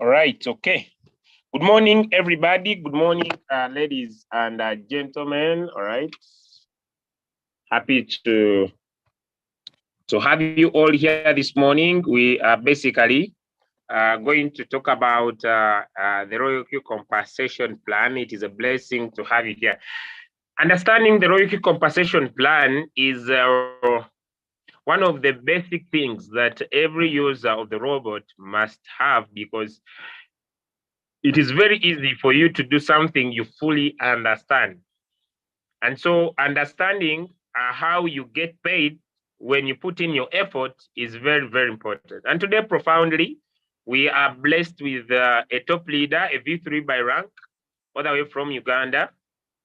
All right, okay. Good morning, everybody. Good morning, ladies and gentlemen. All right. Happy to have you all here this morning. We are basically going to talk about the Royalq compensation plan. It is a blessing to have you here. Understanding the Royalq compensation plan is one of the basic things that every user of the robot must have, because it is very easy for you to do something you fully understand. And so understanding how you get paid when you put in your effort is very, very important. And today, profoundly, we are blessed with a top leader, a V3 by rank, all the way from Uganda,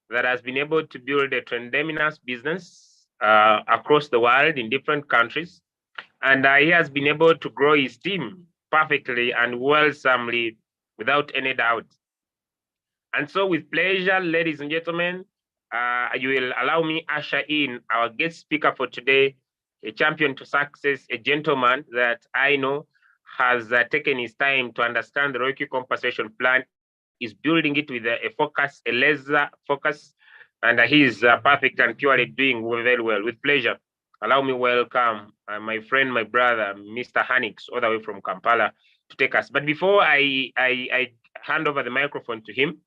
that has been able to build a tremendous business across the world in different countries. And he has been able to grow his team perfectly and wholesomely without any doubt. And so, with pleasure, ladies and gentlemen, you will allow me usher in our guest speaker for today, a champion to success, a gentleman that I know has taken his time to understand the Royalq compensation plan, is building it with a focus, a laser focus, and he is perfect and purely doing very well. With pleasure, allow me welcome my friend, my brother, Mr. Hanix, all the way from Kampala, to take us. But before I hand over the microphone to him,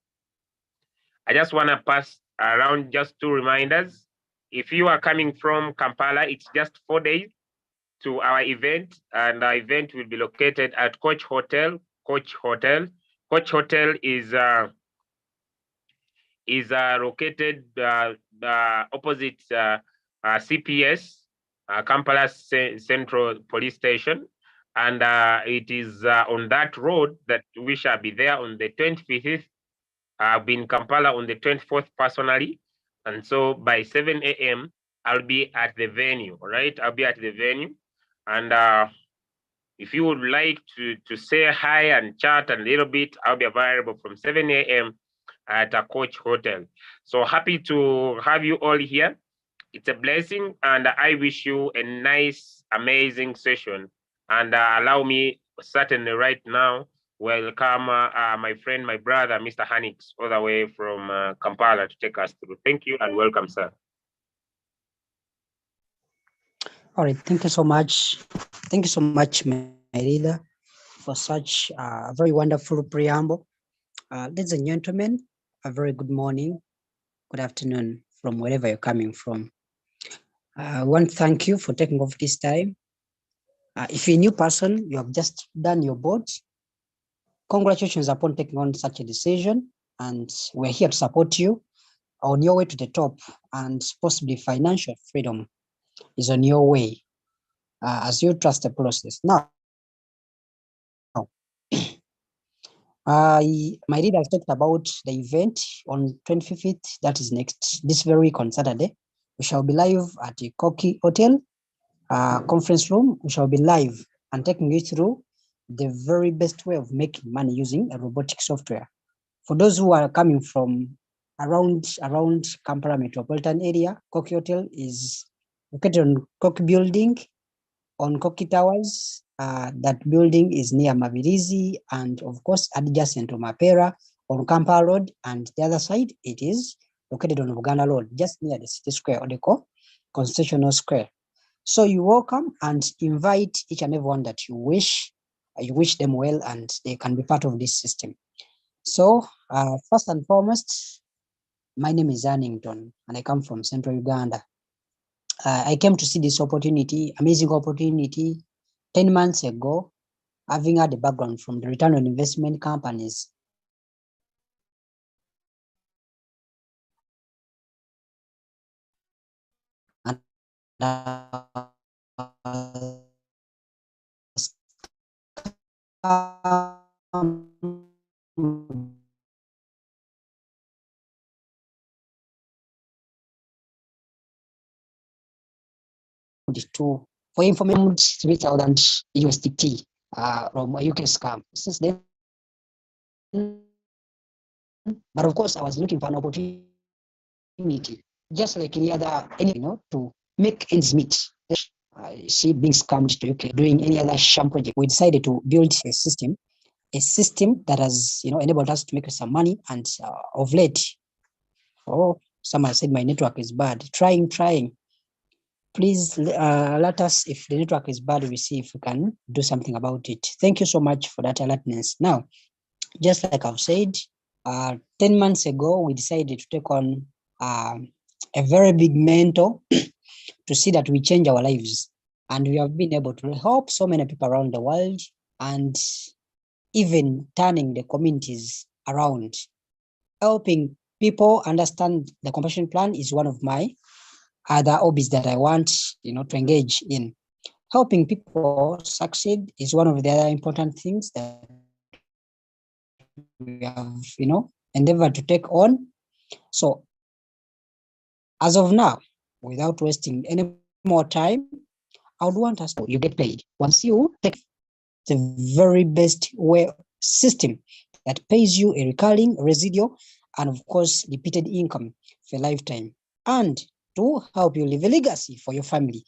I just want to pass around just two reminders. If you are coming from Kampala, it's just 4 days to our event, and our event will be located at Coach Hotel. Coach Hotel. Coach Hotel is located opposite CPS, Kampala Central Police Station, and it is on that road that we shall be there on the 25th. I've been in Kampala on the 24th personally. And so by 7 a.m., I'll be at the venue, all right? I'll be at the venue. And if you would like to say hi and chat a little bit, I'll be available from 7 a.m. at a Coach Hotel. So happy to have you all here. It's a blessing, and I wish you a nice, amazing session. And allow me, certainly right now, welcome my friend, my brother, Mr. Hanix, all the way from Kampala to take us through. Thank you and welcome, sir. All right, thank you so much. Thank you so much, my leader, for such a very wonderful preamble. Ladies and gentlemen, a very good morning, good afternoon from wherever you're coming from. I want to thank you for taking off this time. If you're a new person, you have just done your board, congratulations upon taking on such a decision, and we're here to support you on your way to the top, and possibly financial freedom is on your way as you trust the process. Now, my leader has talked about the event on 25th, that is this very week on Saturday. We shall be live at the Koki Hotel conference room. We shall be live and taking you through the very best way of making money using a robotic software. For those who are coming from around Kampala metropolitan area, Koki Hotel is located on Koki building, on Koki Towers. That building is near Mabirizi and of course adjacent to Mapera on Kampala Road, and the other side it is located on Uganda Road, just near the City Square, or they call Constitutional Square. So you welcome and invite each and everyone that you wish them well and they can be part of this system. So first and foremost, my name is Annington and I come from Central Uganda. I came to see this opportunity, amazing opportunity, 10 months ago, having had a background from the return on investment companies. And for information, $3,000 USDT from a UK scam. Since then, but of course, I was looking for an opportunity, just like to make ends meet. See being scammed to UK, doing any other sham project. We decided to build a system a system that has, enabled us to make some money. And of late, someone said my network is bad. Trying. Please alert us if the network is bad. We see if we can do something about it. Thank you so much for that alertness. Now, just like I've said, 10 months ago, we decided to take on a very big mentor to see that we change our lives. And we have been able to help so many people around the world, and even turning the communities around. Helping people understand the compassion plan is one of my other hobbies that I want, to engage in. Helping people succeed is one of the other important things that we have, endeavored to take on. So as of now, without wasting any more time, I would want us to you get paid. Once you take the very best way system that pays you a recurring residual and of course repeated income for a lifetime, and to help you leave a legacy for your family.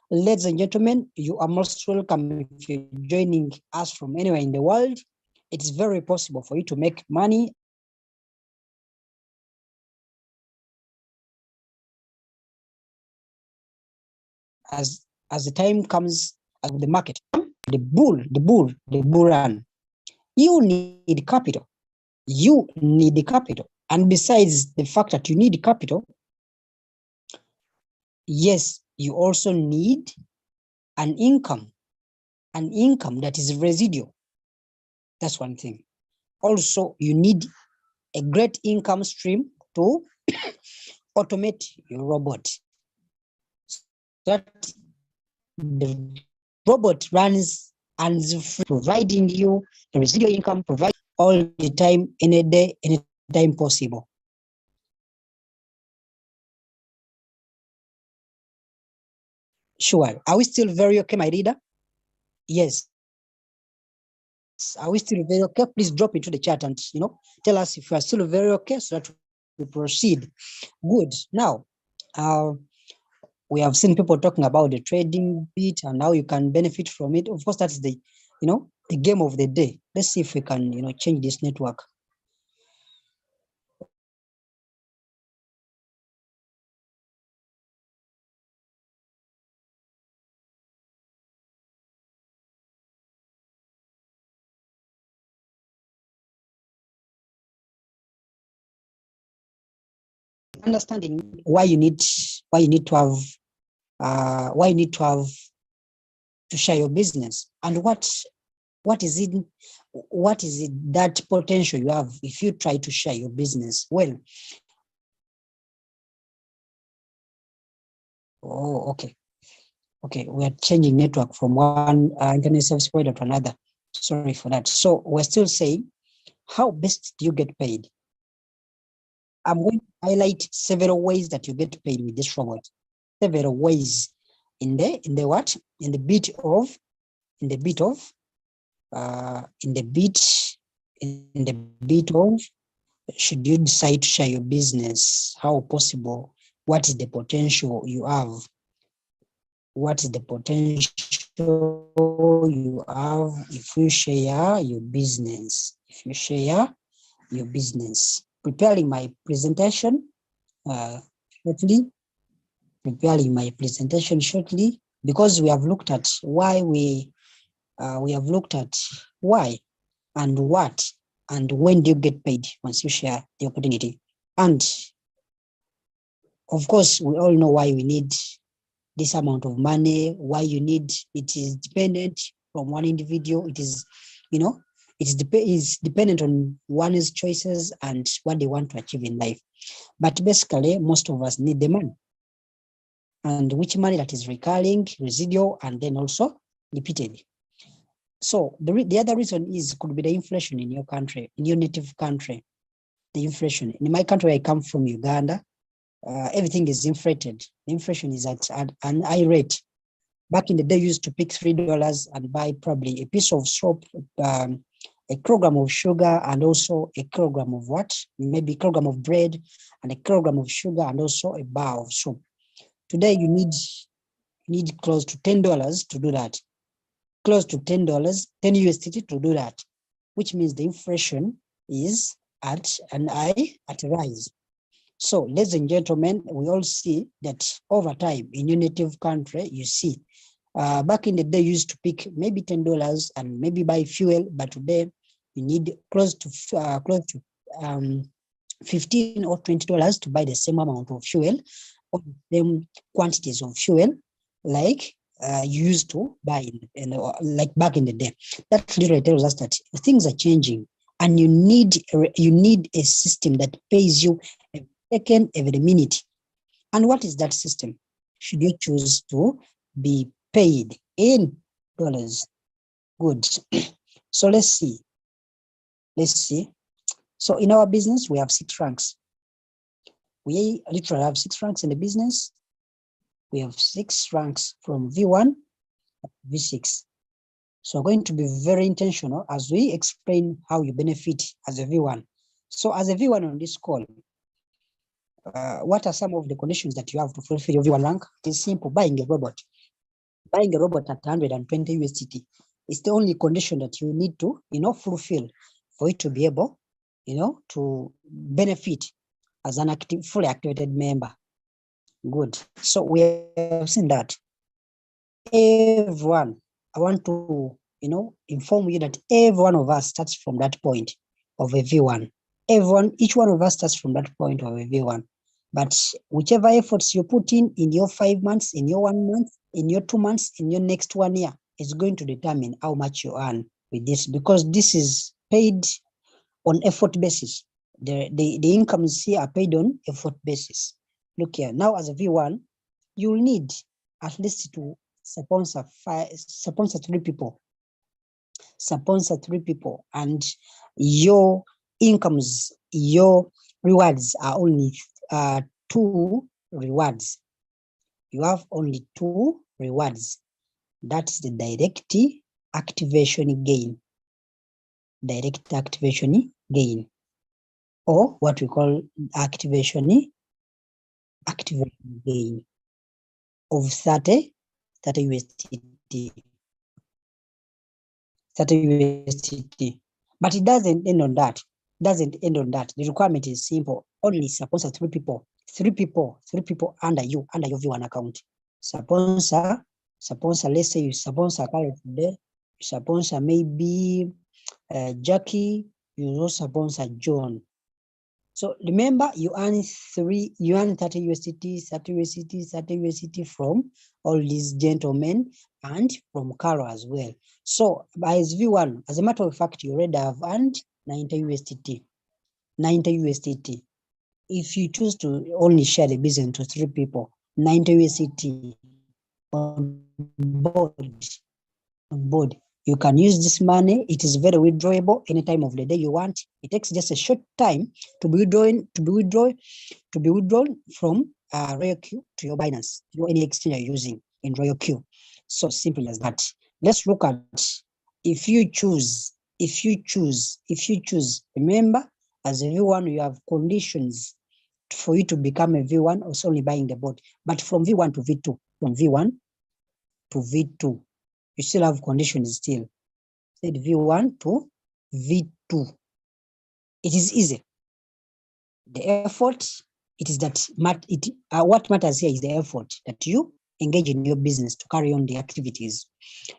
Ladies and gentlemen, you are most welcome if you're joining us from anywhere in the world. It's very possible for you to make money as the time comes, as the market, the bull run. You need capital. You need capital. And besides the fact that you need capital, yes, you also need an income that is residual. That's one thing. Also, you need a great income stream to automate your robot. So that the robot runs and is providing you the residual income, provide all the time, any day, any time possible. Sure. Are we still very okay, my reader? Yes. Are we still very okay? Please drop into the chat and tell us if you are still very okay, so that we proceed. Good. Now, we have seen people talking about the trading bit and how you can benefit from it. Of course, that's the the game of the day. Let's see if we can change this network. Understanding why you need to have to share your business, and what is it that potential you have if you try to share your business. Well, okay, we are changing network from one internet service provider to another. Sorry for that. So we're still saying, how best do you get paid? I'm going to highlight several ways that you get paid with this robot. Several ways in the bit of should you decide to share your business, how possible, what is the potential you have, if you share your business. Preparing my presentation shortly, because we have looked at why and what and when do you get paid once you share the opportunity. And of course, we all know why we need this amount of money, why you need it. Is dependent from one individual. It is, it's dependent on one's choices and what they want to achieve in life. But basically, most of us need the money. And which money that is recurring, residual, and then also repeated. So the other reason could be the inflation in your country, in your native country. The inflation in my country, I come from Uganda. Everything is inflated. The inflation is at an high rate. Back in the day, you used to pick $3 and buy probably a piece of soap, a kilogram of sugar, and also a kilogram of maybe a kilogram of bread, and a kilogram of sugar, and also a bar of soap. Today, you need close to $10 to do that. Close to $10, 10 USDT to do that. which means the inflation is at a rise. So, ladies and gentlemen, we all see that over time in your native country, you see, back in the day, you used to pick maybe $10 and maybe buy fuel, but today you need close to 15 or $20 to buy the same amount of fuel or the same quantities of fuel like you used to buy like back in the day. That literally tells us that things are changing, and you need a system that pays you every second, every minute. And what is that system? Should you choose to be paid in dollars? Good. So let's see. So in our business, we have 6 ranks. We literally have 6 ranks in the business. We have 6 ranks from V1 to V6. So we're going to be very intentional as we explain how you benefit as a V1. So as a V1 on this call, what are some of the conditions that you have to fulfill your V1 rank? It is simple: buying a robot. Buying a robot at 120 USDT is the only condition that you need to, fulfill for it to be able, to benefit as an fully activated member. Good. So we have seen that. Everyone, I want to, inform you that every one of us starts from that point of a V1. Each one of us starts from that point of a V1. But whichever efforts you put in your 5 months, in your 1 month, in your 2 months, in your next 1 year, is going to determine how much you earn with this, because this is paid on effort basis. The incomes here are paid on effort basis. Look here, now as a V1, you'll need at least to sponsor 3 people. Sponsor 3 people, and your incomes, your rewards are only 2 rewards. You have only 2 rewards. That's the direct activation gain. Direct activation gain, or what we call activation gain of 30 USDT. 30 USDT. But it doesn't end on that. The requirement is simple. Only sponsor 3 people. 3 people under your V1 account. Sponsor, let's say you sponsor Carol today, you sponsor maybe Jackie, you also sponsor John. So remember, you earn 30 USDT, 30 USDT from all these gentlemen and from Carol as well. So as V1, as a matter of fact, you already have earned 90 USDT. 90 USDT. If you choose to only share the business to 3 people, 90 USDT on board. You can use this money. It is very withdrawable any time of the day you want. It takes just a short time to be withdrawn from Royalq to your Binance, to any exchange you're using in Royalq. So simple as that. Let's look at if you choose. Remember, as a V1, you have conditions for you to become a V1, also only buying the board. But from V1 to V2, from V1 to V2, you still have conditions still. Said V1 to V2. It is easy. The effort, it is that what matters here is the effort that you engage in your business to carry on the activities.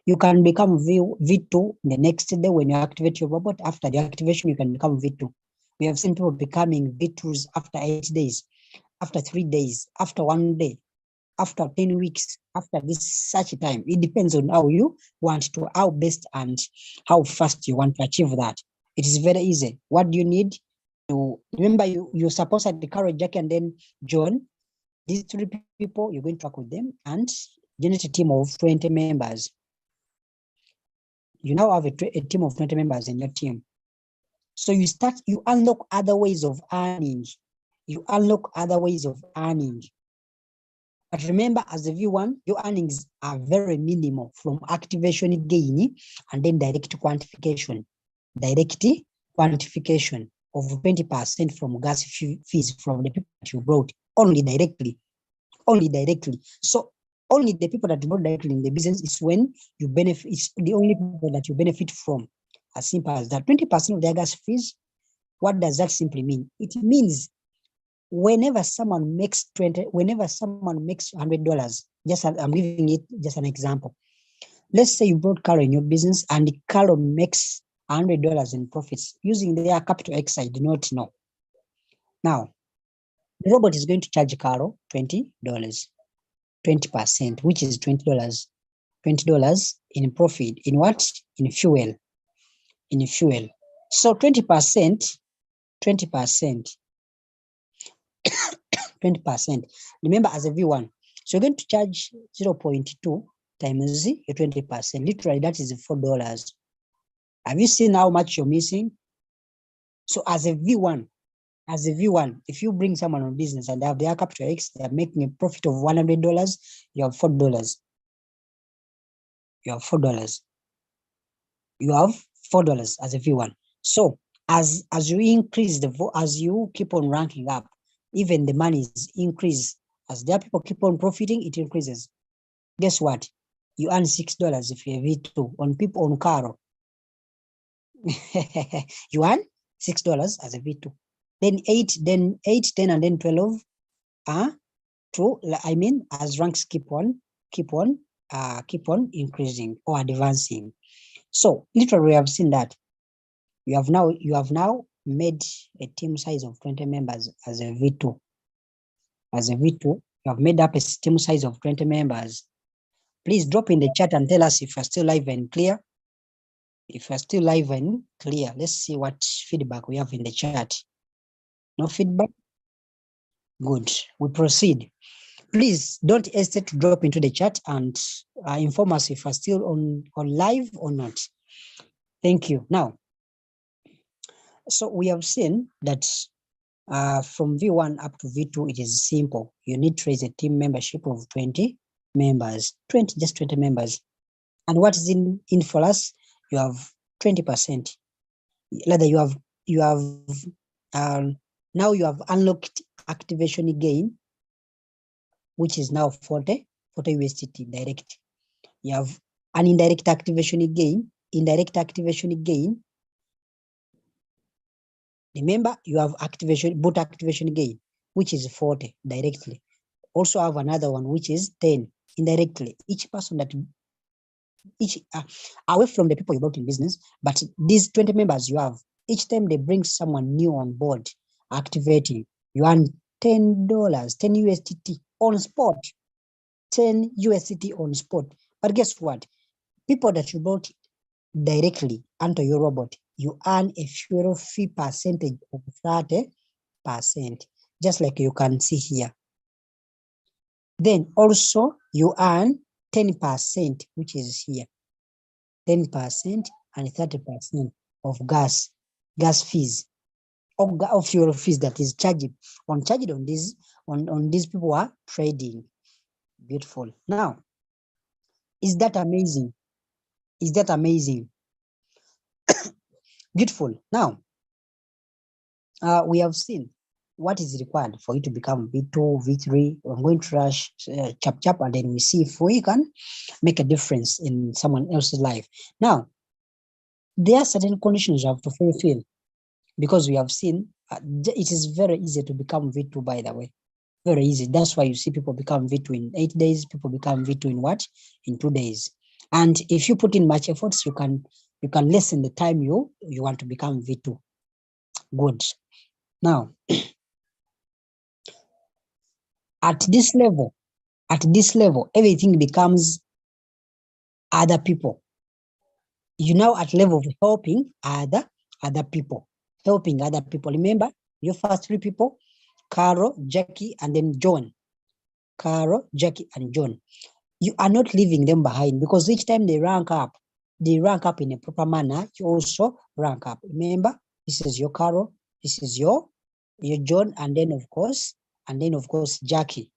You can become V2 the next day when you activate your robot. After the activation, you can become V2. We have seen people becoming V2s after 8 days, after 3 days, after 1 day, after 10 weeks, after this such a time. It depends on how you want to, how best and how fast you want to achieve that. It is very easy. What do you need? To remember, you suppose at the Carol, Jackie, and then John. These 3 people, you're going to work with them and generate a team of 20 members. You now have a team of 20 members in your team. So you unlock other ways of earning. But remember, as a V1, your earnings are very minimal from activation gain and then direct quantification. Direct quantification of 20% from gas fees from the people that you brought, only directly. So only the people that you brought directly in the business is when you benefit, it's the only people that you benefit from. As simple as that. 20% of their gas fees. What does that simply mean? It means whenever someone makes $100, just I'm giving it just an example. Let's say you brought Carol in your business and Carol makes $100 in profits using their capital X. I do not know. Now, the robot is going to charge Carol $20, 20%, which is $20. $20 in profit. In what? In fuel. In fuel. So 20%. 20%. Remember, as a V1, so you're going to charge 0.2 times your 20%. Literally, that is $4. Have you seen how much you're missing? So as a V1, if you bring someone on business and they have their capital X, they are making a profit of $100, you have $4. You have $4. You have $4 as a V1. So as you increase as you keep on ranking up, even the money is increased. As their people keep on profiting, it increases. Guess what? You earn $6 if you're V2 on people on Caro. You earn $6 as a V2. Then 8, 10, and then 12. True. I mean, as ranks keep on increasing or advancing. So literally, we have seen that you have now made a team size of 20 members as a V2. As a V2, you have made up a team size of 20 members. Please drop in the chat and tell us if you're still live and clear. If you're still live and clear, let's see what feedback we have in the chat. No feedback? Good. We proceed. Please don't hesitate to drop into the chat and inform us if you're still on live or not. Thank you. Now, so we have seen that from V1 up to V2, it is simple. You need to raise a team membership of 20 members, just 20 members. And what is in for us? You have 20%. Rather, now you have unlocked activation gain, which is now 40 USDT direct. You have an indirect activation gain. Remember, you have boot activation gain, which is 40 directly. Also have another one, which is 10 indirectly. Each person away from the people you brought in business, but these 20 members you have, each time they bring someone new on board, activating, you earn $10, 10 USDT on spot, 10 USDT on spot. But guess what? People that you brought directly onto your robot, you earn a fuel fee percentage of 30%, just like you can see here. Then also you earn 10%, which is here, 10% and 30% of gas fees, or fuel fees that is charged on these people who are trading. Beautiful. Now, is that amazing? Is that amazing? Beautiful. Now, we have seen what is required for you to become V2, V3. I'm going to rush chap, and then we see if we can make a difference in someone else's life. Now, there are certain conditions you have to fulfill, because we have seen it is very easy to become V2, by the way. Very easy. That's why you see people become V2 in 8 days, people become V2 in what? In 2 days. And if you put in much efforts, you can lessen the time you want to become V2. Good. Now, at this level, everything becomes other people. You now at level of helping other people. Remember, your first 3 people, Carol, Jackie, and then John. Carol, Jackie, and John. You are not leaving them behind, because each time they rank up in a proper manner. You also rank up. Remember, this is your Carol, this is your John, and then of course Jackie.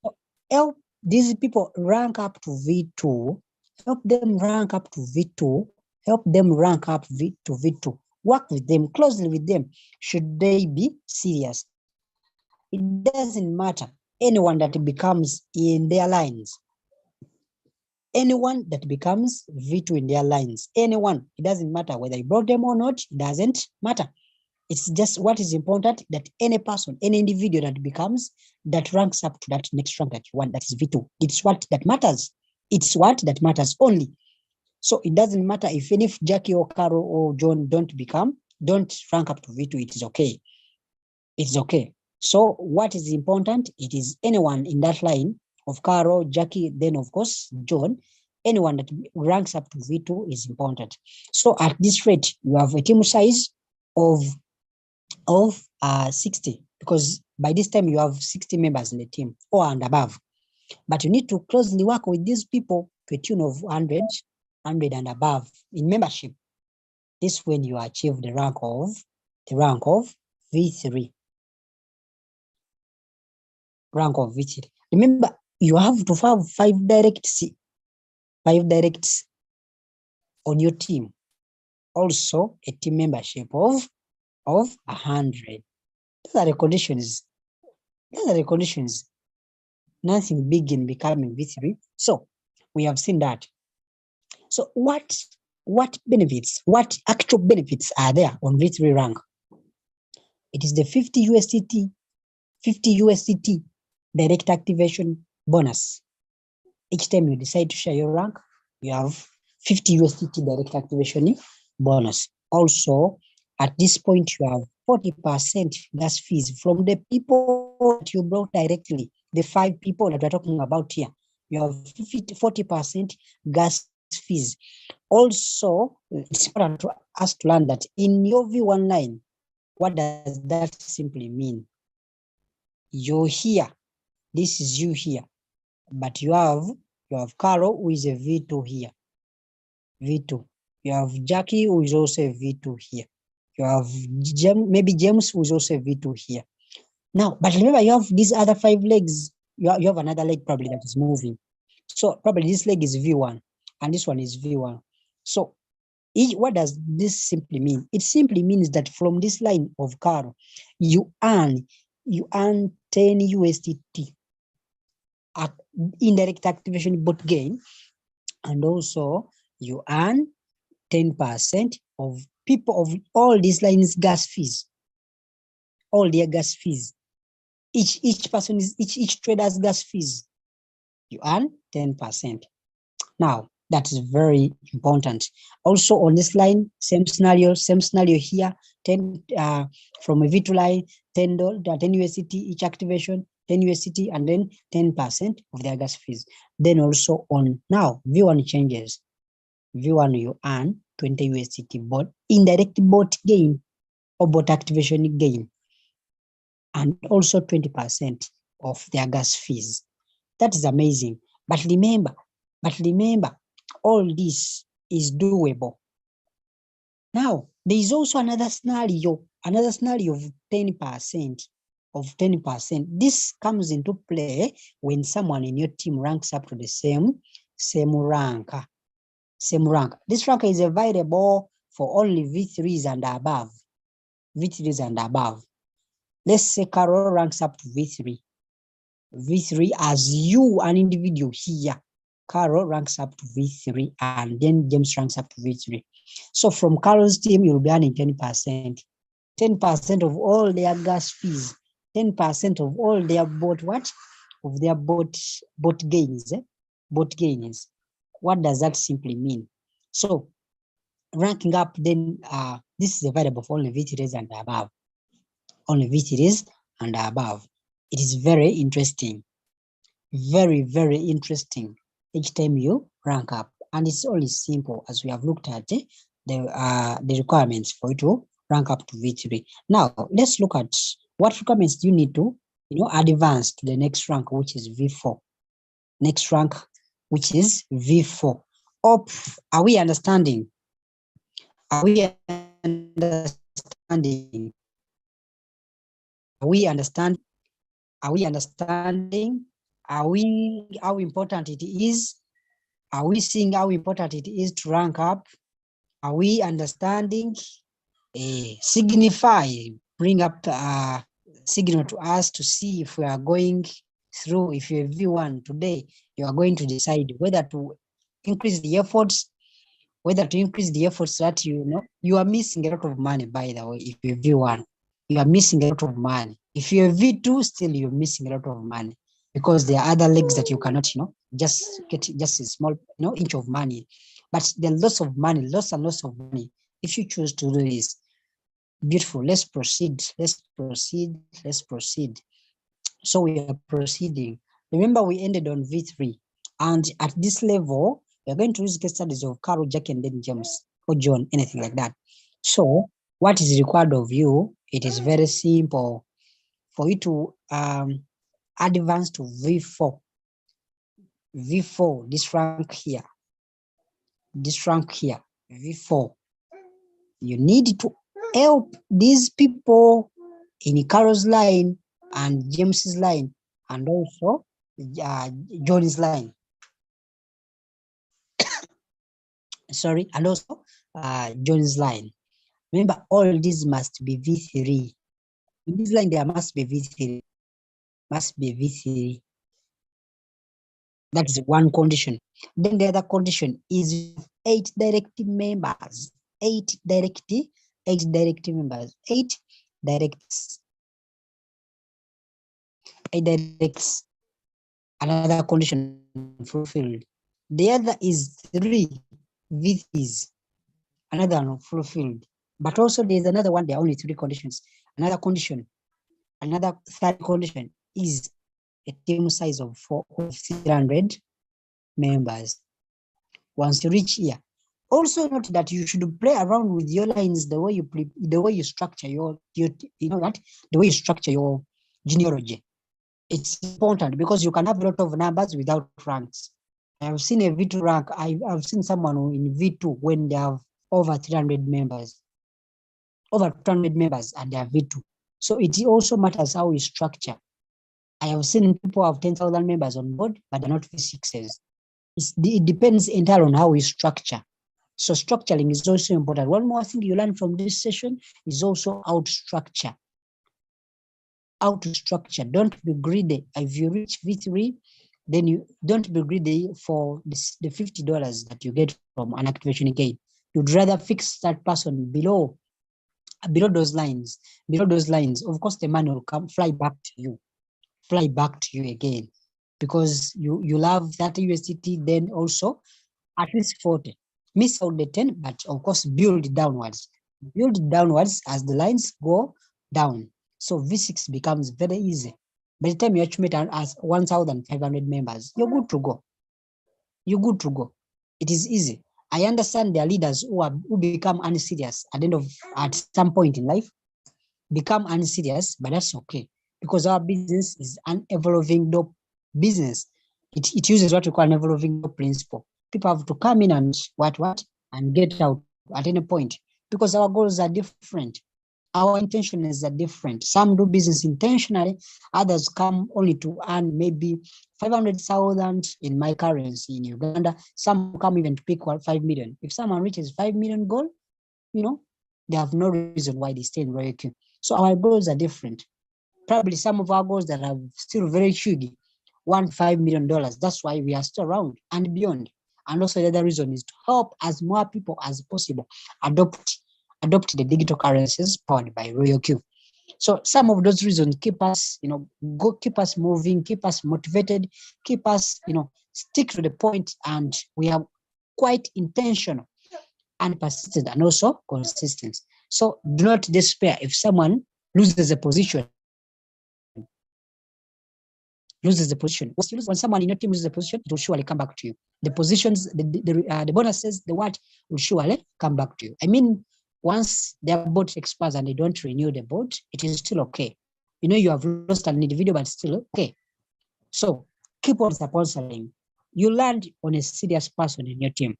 So help these people rank up to V2. Help them rank up to V2. To V2. Work with them, closely with them. Should they be serious? It doesn't matter. Anyone that becomes in their lines. anyone that becomes V2 in their lines, anyone, it doesn't matter whether you brought them or not, it doesn't matter. It's just what is important, that any person, any individual that ranks up to that next rank that you want, that is V2. It's what that matters. It's what that matters only. So it doesn't matter if Jackie or Carol or John don't rank up to V2, it is okay. It's okay. So what is important? It is anyone in that line of Carol, Jackie, then of course John. Anyone that ranks up to V2 is important. So at this rate, you have a team size of 60, because by this time you have 60 members in the team or and above. But you need to closely work with these people to a tune of 100 and above in membership. This is when you achieve the rank of V3. Rank of V3. Remember, you have to have 5 directs on your team. Also, a team membership of 100. Those are the conditions. Nothing big in becoming V3. So we have seen that. So what actual benefits are there on V3 rank? It is the 50 USDT direct activation bonus. Each time you decide to share your rank, you have 50 USDT direct activation bonus. Also, at this point, you have 40% gas fees from the people that you brought directly, the 5 people that we're talking about here. You have 40% gas fees. Also, it's important to us to learn that in your V1 line, what does that simply mean? You're here. This is you here. But you have Carol, who is a V2 here. V2. You have Jackie, who is also a V2 here. You have maybe James, who is also a V2 here. Now, but remember, you have these other 5 legs. You have another leg probably that is moving. So probably this leg is V1 and this one is V1. So what does this simply mean? It simply means that from this line of Carol, you earn 10 USDT at indirect activation bot gain, and also you earn 10% of all these lines gas fees, all their gas fees. Each trader's gas fees, you earn 10%. Now that is very important. Also on this line, same scenario here. 10 from a V2 line, $10 USDT each activation, 10 USDT, and then 10% of their gas fees. Then also on now V1 changes. V1 you earn 20 USDT bot indirect bot gain or bot activation gain, and also 20% of their gas fees. That is amazing. But remember, all this is doable. Now, there is also another scenario of 10%. This comes into play when someone in your team ranks up to the same rank. This rank is available for only V3s and above. Let's say Carol ranks up to V3 as you, an individual here. Carol ranks up to V3 and then James ranks up to V3. So from Carol's team, you'll be earning 10%. 10% of all their gas fees, 10% of all their bot gains. Bot gains. What does that simply mean? So ranking up, then this is available for only V3s and above. Only V3s and above. It is very interesting. Very, very interesting each time you rank up. And it's only simple, as we have looked at the requirements for you to rank up to V3. Now, let's look at what requirements do you need to advance to the next rank, which is V4. Next rank, which is V4. Are we understanding? Are we understanding? How important it is? Are we seeing how important it is to rank up? Are we understanding? Signify, bring up signal to us to see if we are going through. If you're V1 today, you are going to decide whether to increase the efforts, whether to increase the efforts that you are missing a lot of money, by the way. If you're V1, you are missing a lot of money. If you're V2, still you're missing a lot of money, because there are other legs that you cannot, just get just a small, inch of money. But there are lots of money, lots and lots of money. If you choose to do this, beautiful. Let's proceed. Let's proceed. Let's proceed. So we are proceeding. Remember, we ended on V3. And at this level, we're going to use case studies of Carol, Jack, and then James, or John, anything like that. So what is required of you? It is very simple. For you to advance to V4, this rank here, V4, you need to help these people in Carol's line and James's line, and also John's line. Sorry, and also John's line. Remember, all these must be V3. In this line, there must be V3. Must be V3. That is one condition. Then the other condition is 8 direct members. 8 direct members. 8 directs. 8 directs. Another condition fulfilled. The other is 3 VCs. Another one fulfilled. But also there's another one, there are only 3 conditions. Another third condition is a team size of 300 members. Once you reach here, also note that you should play around with your lines the way you structure your the way you structure your genealogy. It's important because you can have a lot of numbers without ranks. I have seen a V2 rank. I've seen someone in V2 when they have over 300 members, over 200 members, and they are V2. So it also matters how you structure. I have seen people have 10,000 members on board, but they're not V6s. It depends entirely on how we structure. So structuring is also important. One more thing you learn from this session is also how to structure. How to structure. Don't be greedy. If you reach V3, then you don't be greedy for the $50 that you get from an activation gain. You'd rather fix that person below those lines. Below those lines, of course, the money will fly back to you again, because you love that USDT. Then also at least 40. Miss out the 10, but of course build downwards. Build downwards as the lines go down. So V6 becomes very easy. By the time you accumulate as 1,500 members, you're good to go. It is easy. I understand there are leaders who become unserious at some point in life, become unserious, but that's okay, because our business is an evolving door business. It uses what we call an evolving door principle. People have to come in and and get out at any point, because our goals are different. Our intentions are different. Some do business intentionally, others come only to earn maybe 500,000 in my currency in Uganda. Some come even to pick 5 million. If someone reaches 5 million goal, they have no reason why they stay in Royalq. So our goals are different. Probably some of our goals that are still very huge, $1.5 million. That's why we are still around and beyond. And also the other reason is to help as more people as possible adopt the digital currencies powered by Royalq. So some of those reasons keep us, keep us moving, keep us motivated, keep us, stick to the point, and we are quite intentional and persistent and also consistent. So do not despair if someone loses a position. When someone in your team loses a position, it will surely come back to you. The positions, the bonuses, the what will surely come back to you. I mean, once their boat expires and they don't renew the boat, it is still okay. You have lost an individual, but still okay. So keep on sponsoring. You land on a serious person in your team.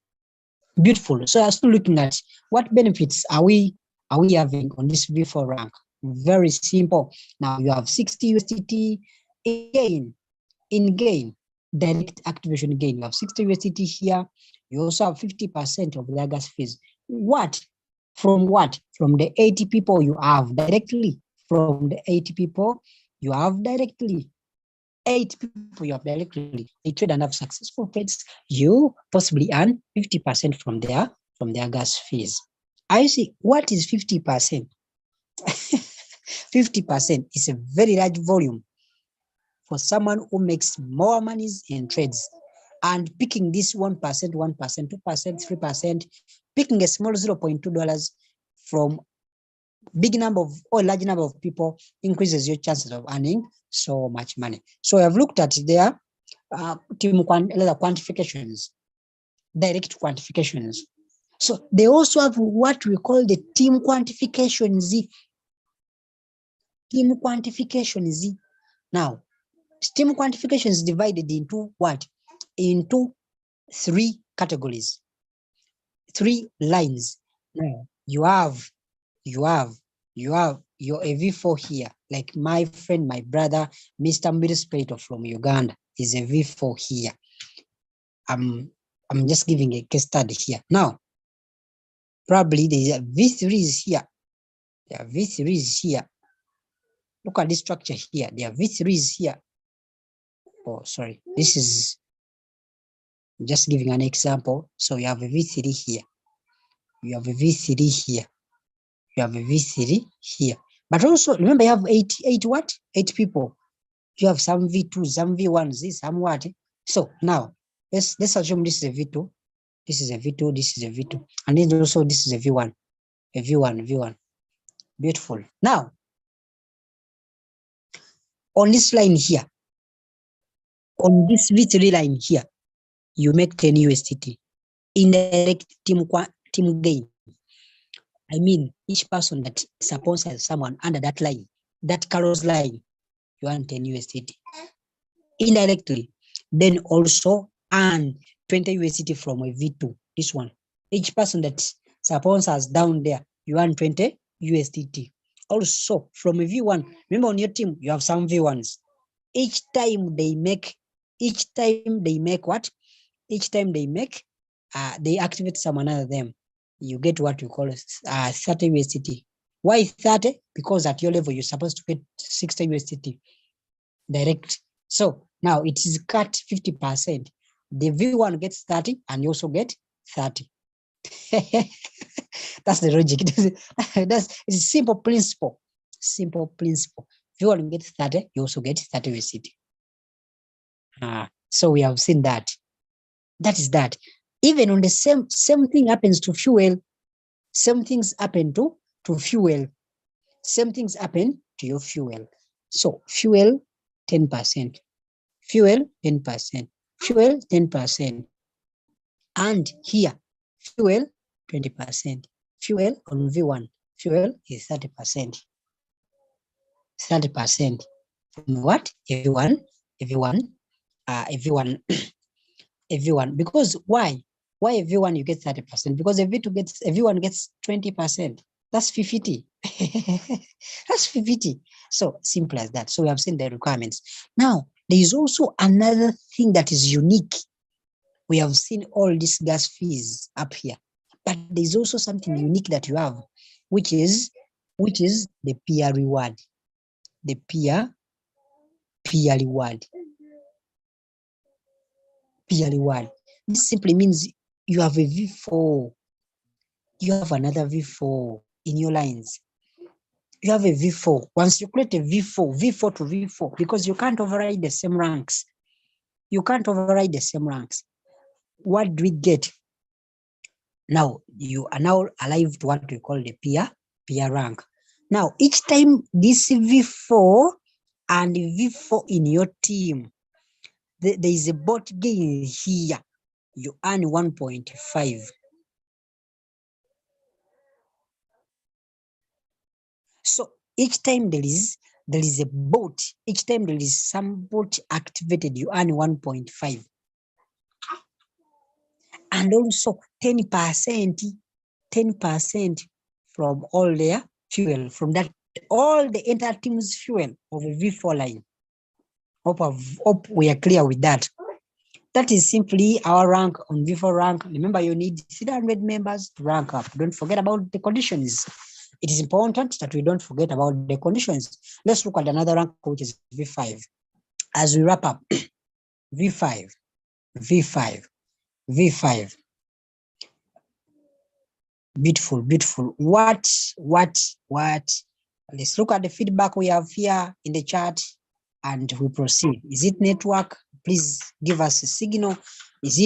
Beautiful. So I'm still looking at what benefits are we having on this V4 rank. Very simple. Now you have 60 USDT in gain, direct activation gain. You have 60 USDT here. You also have 50% of the gas fees. From the 80 people you have directly. From the 80 people you have directly. 8 people you have directly, they trade and have successful trades, you possibly earn 50% from their gas fees. I see what is 50%. 50% is a very large volume for someone who makes more monies in trades. And picking this 1%, 1%, 2%, 3%, picking a small $0.2 from big number of or large number of people increases your chances of earning so much money. So I've looked at their quantifications, direct quantifications. So they also have what we call the team quantifications. Team quantifications. Now, team quantification is divided into what? Into 3 categories, 3 lines. Now, you have your V4 here, like my friend, my brother, Mr. Middlespato from Uganda is a V4 here. I'm just giving a case study here. Now, probably there's a V3 is here. There are V3 is here. Look at this structure here. There are V3 is here. Oh, sorry. This is just giving an example. So you have a V3 here. You have a V3 here. You have a V3 here. But also remember you have 8 what? 8 people. You have some V2, some V1s, some what? So now let's assume this is a V2, this is a V2, this is a V2, and then also this is a V1, a V1. Beautiful. Now on this line here, on this V3 line here, you make 10 USDT. Indirect team gain. I mean, each person that sponsors someone under that line, that Carol's line, you earn 10 USDT. Indirectly, then also earn 20 USDT from a V2, this one. Each person that sponsors down there, you earn 20 USDT. Also, from a V1, remember on your team, you have some V1s. Each time they make what? Each time they make, they activate someone other them. You get what we call 30 USDT. Why 30? Because at your level, you're supposed to get 60 USDT direct. So now it is cut 50%. The V1 gets 30 and you also get 30. That's the logic. It's a simple principle. Simple principle. V1 gets 30, you also get 30 USDT. So we have seen that. That is that. Even on the same thing happens to fuel. Same things happen to fuel. Same things happen to your fuel. So fuel 10%, fuel 10%, fuel 10%, and here fuel 20%. Fuel on V1, fuel is 30%. 30% from what? Everyone. Because why? Why everyone you get 30%? Because everyone gets 20%. That's 50. That's 50. So simple as that. So we have seen the requirements. Now, there is also another thing that is unique. We have seen all these gas fees up here, but there's also something unique that you have, which is the peer reward. The peer reward. Peer reward. This simply means you have a V4. You have another V4 in your lines. You have a V4. Once you create a V4 to V4, because you can't override the same ranks. You can't override the same ranks. What do we get? Now, you are now alive to what we call the peer rank. Now, each time this V4 and V4 in your team, there is a bot gain here. You earn 1.5. So each time there is a bot, each time there is some bot activated, you earn 1.5. And also 10% from all their fuel, from that all the entire team's fuel of a V4 line. Hope we are clear with that. That is simply our rank on V4 rank. Remember, you need 300 members to rank up. Don't forget about the conditions. It is important that we don't forget about the conditions. Let's look at another rank, which is V5. As we wrap up, V5, V5, V5. Beautiful, beautiful. What? Let's look at the feedback we have here in the chat and we proceed. Is it network? Please give us a signal. Is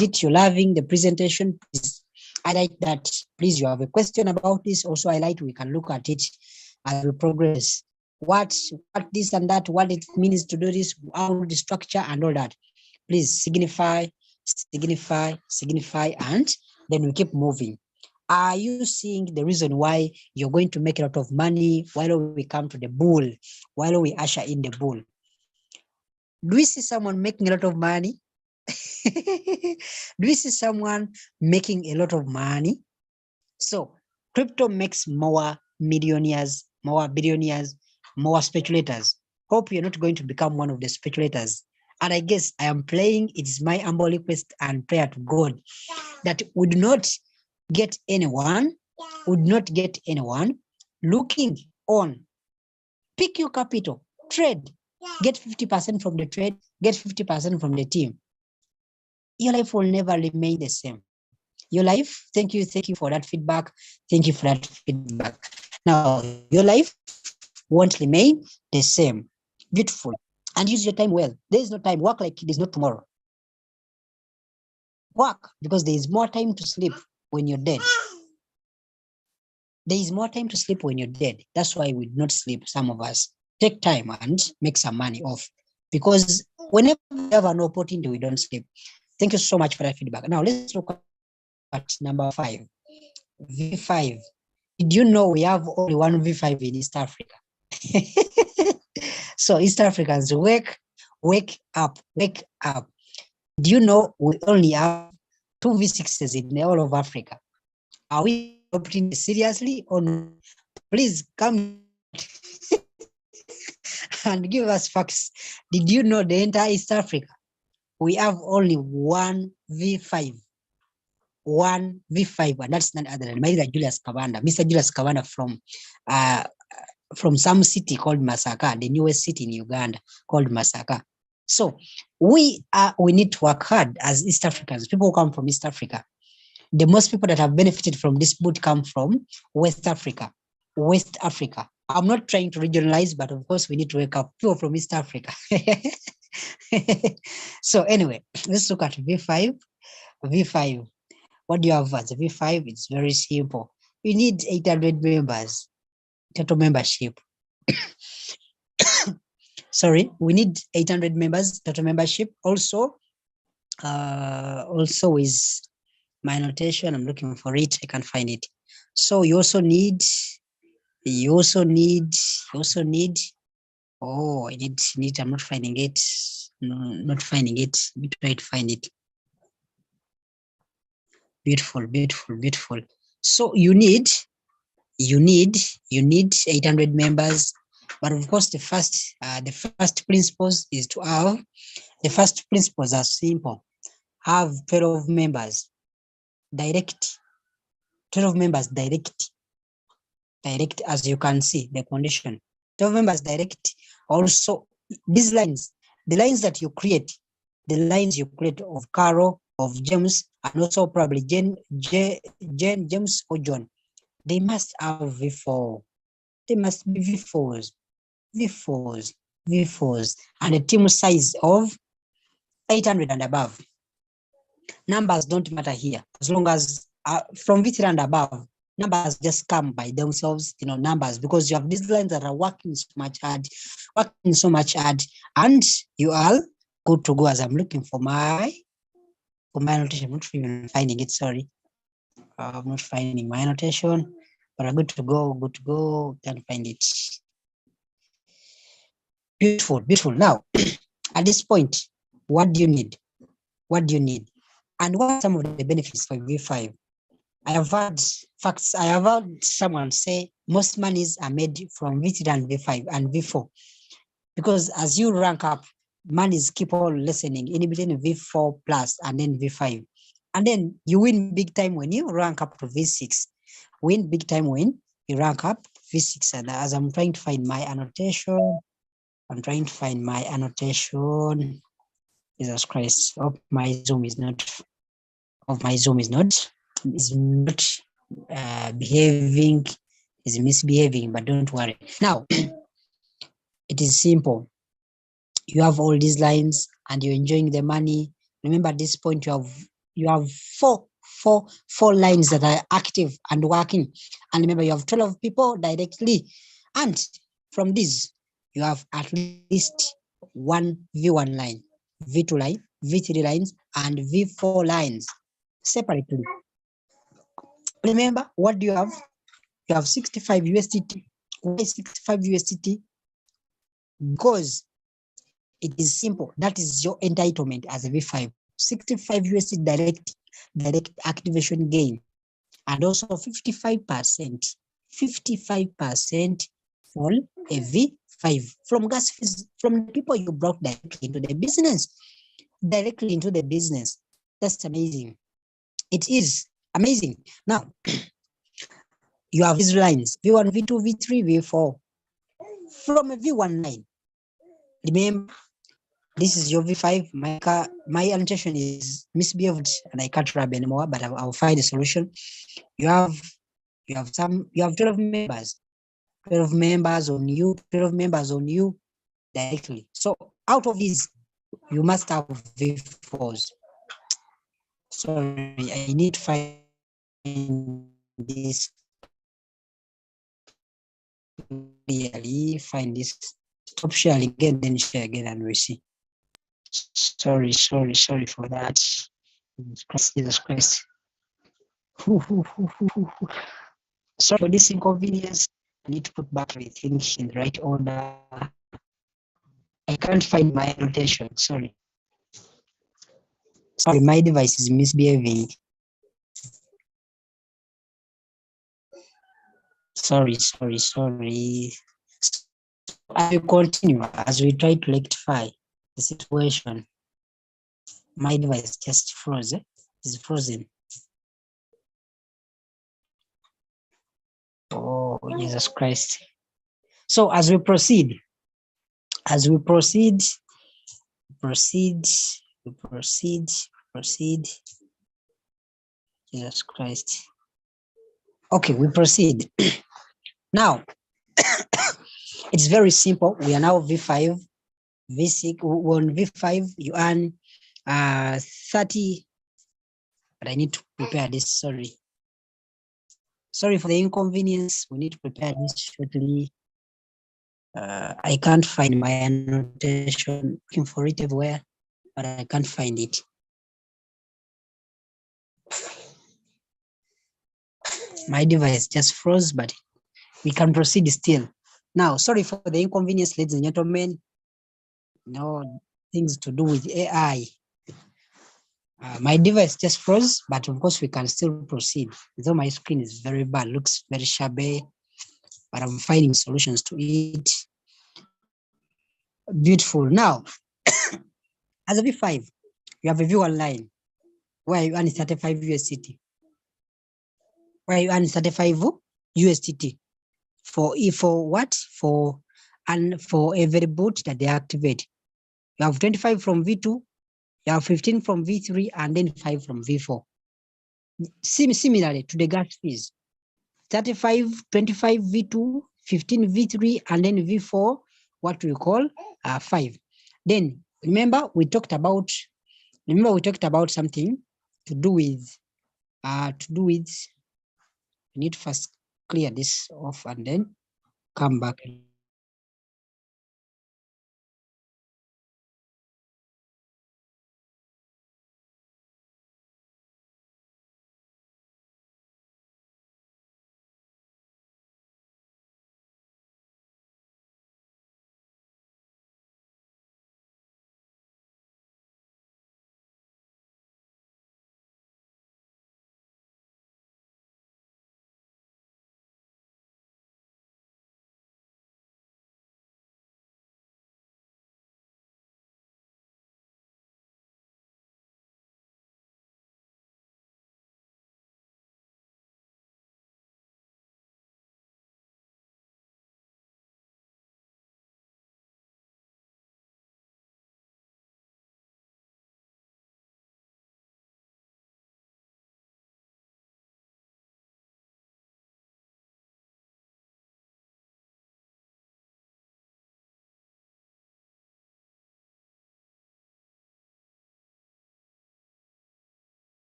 it you're loving the presentation? Please highlight that. Please, you have a question about this. Also highlight, we can look at it as we progress. What this and that, what it means to do this, how the structure and all that. Please signify, and then we keep moving. Are you seeing the reason why you're going to make a lot of money while we come to the bull, while we usher in the bull? Do we see someone making a lot of money? Do we see someone making a lot of money? So crypto makes more millionaires, more billionaires, more speculators. Hope you're not going to become one of the speculators. And I guess I am praying, it's my humble request and prayer to God that would not get anyone, looking on. Pick your capital, trade, get 50% from the trade, get 50% from the team. Your life will never remain the same. Your life, thank you for that feedback. Thank you for that feedback. Now, your life won't remain the same. Beautiful. And use your time well. There is no time. Work like it is not tomorrow. Work because there is more time to sleep when you're dead. There is more time to sleep when you're dead. That's why we do not sleep, some of us. Take time and make some money off. Because whenever we have an opportunity, we don't sleep. Thank you so much for that feedback. Now, let's look at number 5. V5. Did you know we have only one V5 in East Africa? So East Africans, wake up. Do you know we only have 2 V6s in all of Africa? Are we adopting this seriously or no? Please come and give us facts. Did you know the entire East Africa, we have only one V5? One V5, and that's none other than Mr. Julius Kavanda from some city called Masaka, the newest city in Uganda called Masaka. So we need to work hard as East Africans, people who come from East Africa. The most people that have benefited from this boot come from West Africa. I'm not trying to regionalize, but of course we need to wake up people from East Africa. So anyway, let's look at V5. What do you have as a V5? It's very simple. You need 800 members, total membership. Sorry, we need 800 members, total membership. Also is my annotation. I'm looking for it. I can't find it. So you also need. Oh, I need. I'm not finding it. No, not finding it. Let me try to find it. Beautiful. So you need 800 members, but of course the first principles is to have. The first principles are simple. Have 12 members direct. 12 members direct, as you can see the condition. 12 members direct. Also, these lines, the lines that you create, of Carol, of James, and also probably Jane, James, or John, they must have V4. They must be V4s, and a team size of 800 and above. Numbers don't matter here, as long as from V3 and above, numbers just come by themselves, numbers, because you have these lines that are working so much hard, and you are good to go. As I'm looking for my annotation, I'm not even finding it, sorry. I'm not finding my annotation, but I'm good to go, can't find it. Beautiful. Now, at this point, what do you need? And what are some of the benefits for V5? I have heard facts. I have heard someone say most monies are made from V3 and V5 and V4, because as you rank up, monies keep on lessening in between V4 plus and then V5, and then you win big time when you rank up to V6. Win big time when you rank up V6. And as I'm trying to find my annotation, I'm trying to find my annotation. Jesus Christ. Hope my Zoom is not behaving, is misbehaving, but don't worry. Now it is simple. You have all these lines and you're enjoying the money. Remember at this point you have four lines that are active and working. And remember you have 12 people directly. And from this, you have at least one V1 line, V2 line, V3 lines, and V4 lines separately. Remember, what do you have? You have 65 USDT. Why 65 USDT? Because it is simple. That is your entitlement as a V5. 65 USD direct activation gain, and also 55%, 55% for a V5 from gas fees from the people you brought directly into the business. That's amazing. It is amazing. Now you have these lines: V1, V2, V3, V4. From a V1 line, remember, this is your V5. My annotation is misbehaved and I can't rub anymore, but I'll find a solution. You have 12 members, 12 members on you, 12 members on you directly. So out of these, you must have V4s. Sorry, I need to find this clearly, find this. Stop sharing again, then share again and we see. Sorry for that. Jesus Christ. Sorry for this inconvenience. I need to put back everything in the right order. I can't find my annotation. Sorry, my device is misbehaving. Sorry. I will continue as we try to rectify the situation. My device just froze. It's frozen. Oh, Jesus Christ. So as we proceed, proceed. Jesus Christ. Okay, we proceed. Now, it's very simple. We are now V5, V6. On V5, you earn 30. But I need to prepare this. Sorry for the inconvenience. We need to prepare this shortly. I can't find my annotation. Looking for it everywhere, but I can't find it. My device just froze, but we can proceed still. Now, sorry for the inconvenience, ladies and gentlemen. No things to do with AI. My device just froze, but of course we can still proceed. Though my screen is very bad, looks very shabby, but I'm finding solutions to it. Beautiful. Now, as a V5, you have a V1 line where you earn 35 USDT. Where you earn 35 USDT for what? For every boot that they activate. You have 25 from V2, you have 15 from V3, and then 5 from V4. Similarly to the gas fees, 35, 25 V2, 15 V3, and then V4, what we call 5. Then remember we talked about something to do with we need to first clear this off and then come back.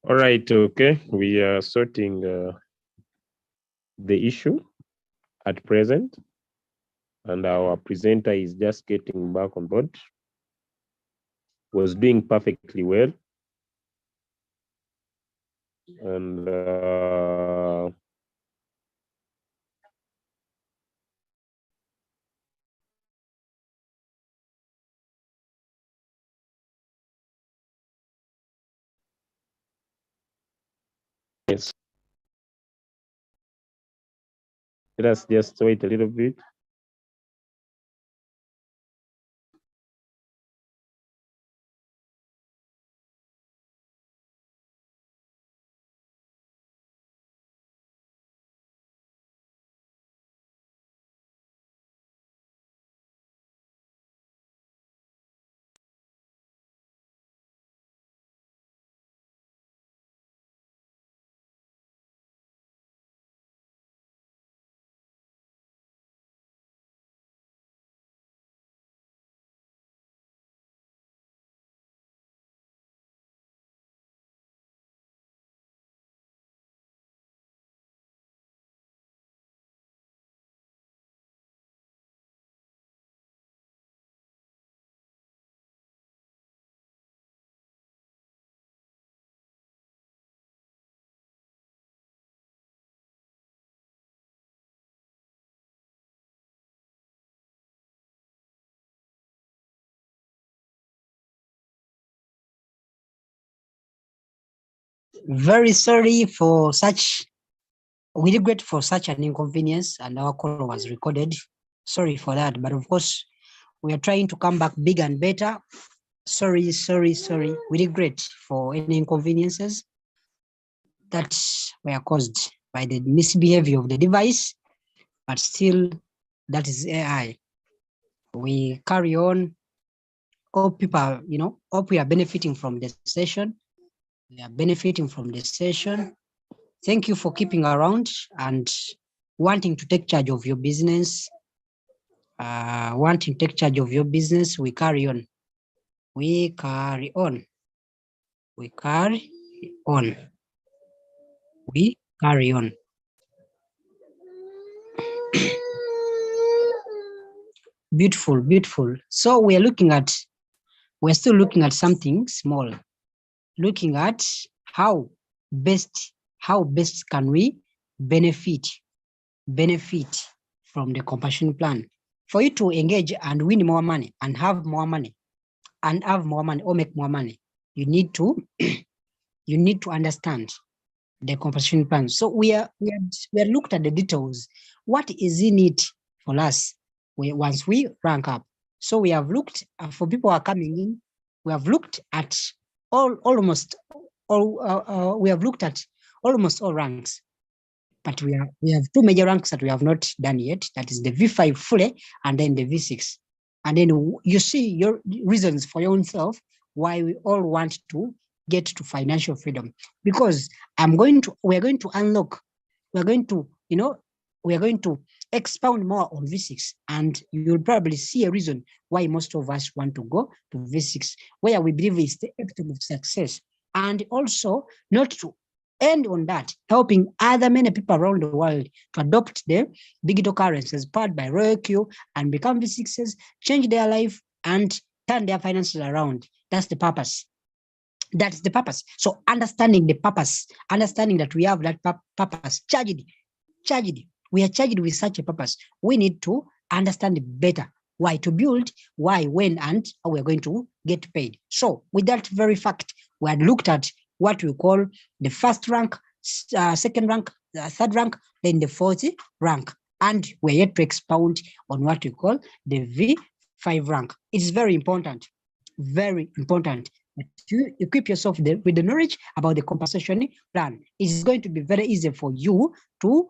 All right, okay. We are sorting the issue at present, and our presenter is just getting back on board. Was doing perfectly well. And yes, let us just wait a little bit. Very sorry for such, we regret for such an inconvenience, and our call was recorded. Sorry for that, but of course, we are trying to come back bigger and better. Sorry. We regret for any inconveniences that were caused by the misbehavior of the device, but still, that is AI. We carry on. Hope people, hope we are benefiting from the session. We are benefiting from the session. Thank you for keeping around and wanting to take charge of your business. Wanting to take charge of your business, we carry on. We carry on. We carry on. We carry on. Beautiful. So we're still looking at something small, looking at how best can we benefit from the compassion plan. For you to engage and win more money and have more money or make more money, you need to understand the compassion plan. So we are looked at the details. What is in it for us once we rank up? So we have looked for people who are coming in. We have looked at almost all ranks, but we have two major ranks that we have not done yet. That is the V5 fully and then the V6. And then you see your reasons for your own self why we all want to get to financial freedom. Because we're going to expound more on V6, and you'll probably see a reason why most of us want to go to V6, where we believe is the epitome of success. And also, not to end on that, helping many people around the world to adopt the digital currencies powered by Royalq and become V6s, change their life, and turn their finances around. That's the purpose. That's the purpose. So understanding the purpose, understanding that we have that purpose, charged. We are charged with such a purpose. We need to understand better why to build, why, when, and how we're going to get paid. So with that very fact, we had looked at what we call the first rank, second rank, third rank, then the fourth rank. And we're yet to expound on what we call the V5 rank. It's very important that you equip yourself with the knowledge about the compensation plan. It's going to be very easy for you to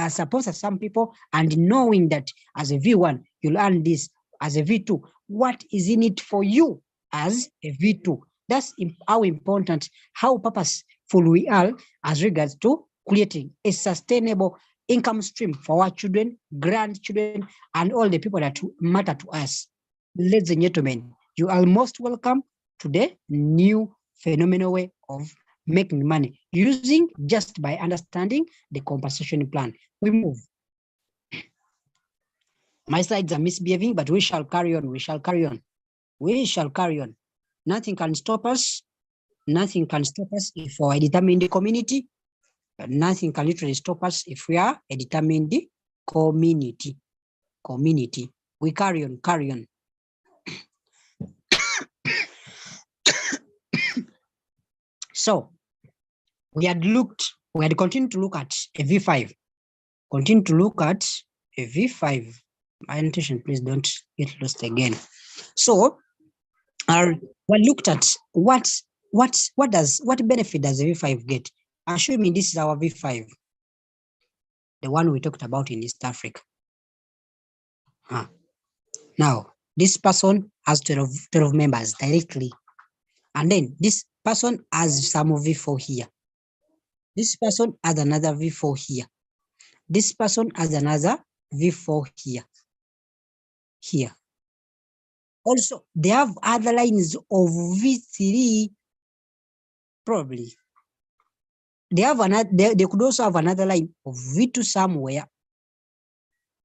support some people, and knowing that as a V1, you'll earn this, as a V2, what is in it for you as a V2? That's how important, how purposeful we are as regards to creating a sustainable income stream for our children, grandchildren, and all the people that matter to us. Ladies and gentlemen, you are most welcome to the new phenomenal way of making money using just by understanding the compensation plan. We move. My slides are misbehaving, but we shall carry on. We shall carry on. We shall carry on. Nothing can stop us. Nothing can stop us if we are a determined community. But nothing can literally stop us if we are a determined community. We carry on, carry on. So we had continued to look at a V5. Continue to look at a V5. My attention, please don't get lost again. So we looked at what benefit does a V5 get? Assuming this is our V5, the one we talked about in East Africa. Now, this person has 12 members directly. And then this person has some V4 here. This person has another V4 here. This person has another V4 here. Also, they have other lines of V3, probably. They have another. They could also have another line of V2 somewhere.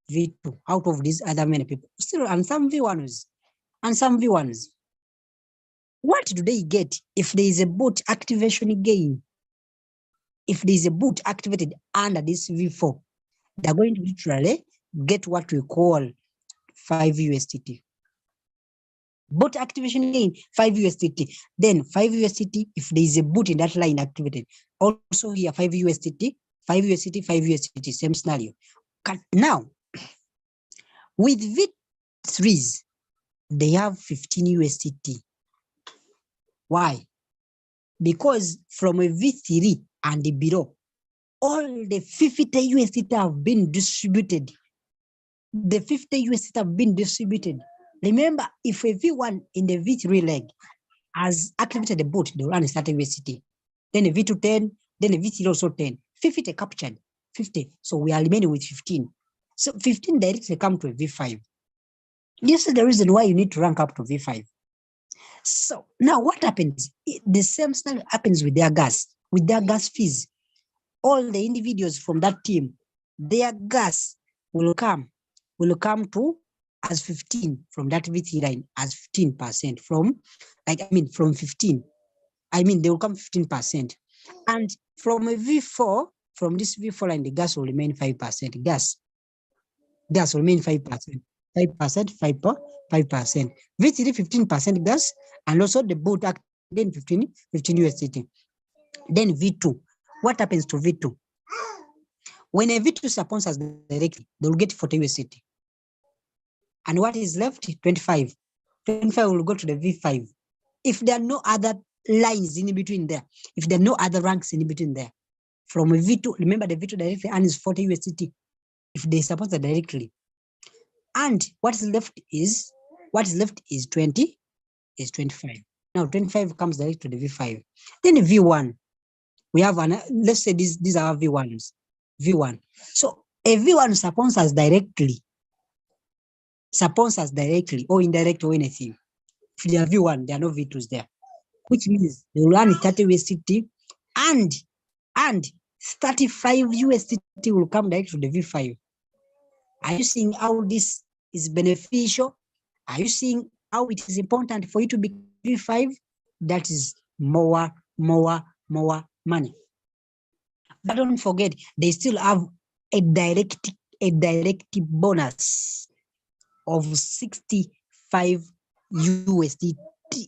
V2 out of these other many people. Still, and some V1s, and some V1s. What do they get if there is a boot activation gain? If there is a boot activated under this V4, they're going to literally get what we call 5 USDT. Boot activation gain 5 USDT. Then 5 USDT if there is a boot in that line activated. Also here 5 USDT, 5 USDT, 5 USDT, same scenario. Now, with V3s, they have 15 USDT. Why? Because from a V3 and below, all the 50 USDT have been distributed. The 50 USDT have been distributed. Remember, if a V1 in the V3 leg has activated the boot, they will run a certain USDT. Then a V2 10, then a V3 also 10. 50 captured, 50. So we are remaining with 15. So 15 directly come to a V5. This is the reason why you need to rank up to V5. So now what happens? The same scenario happens with their gas fees. All the individuals from that team, their gas will come to as 15 from that V3 line as 15% from 15. They will come 15%. And from a V4, from this V4 line, the gas will remain 5%. Gas will remain 5%. 5%. V3 15% gas, and also the boot then 15 USDT. Then V2. What happens to V2? When a V2 sponsors directly, they will get 40 USDT. And what is left? 25. 25 will go to the V5. If there are no other lines in between there, if there are no other ranks in between there, from a V2, remember the V2 directly earns 40 USDT if they sponsor directly. And what is left is 25. Now 25 comes direct to the V5. Then the V1, we have let's say these are V1s. V1. So a V1 sponsors directly or indirect or anything. If they are V1, there are no V2s there, which means they will run 30 USDT and 35 USDT will come direct to the V5. Are you seeing how this is beneficial? Are you seeing how it is important for you to be V5? That is more money. But don't forget, they still have a direct bonus of 65 USDT.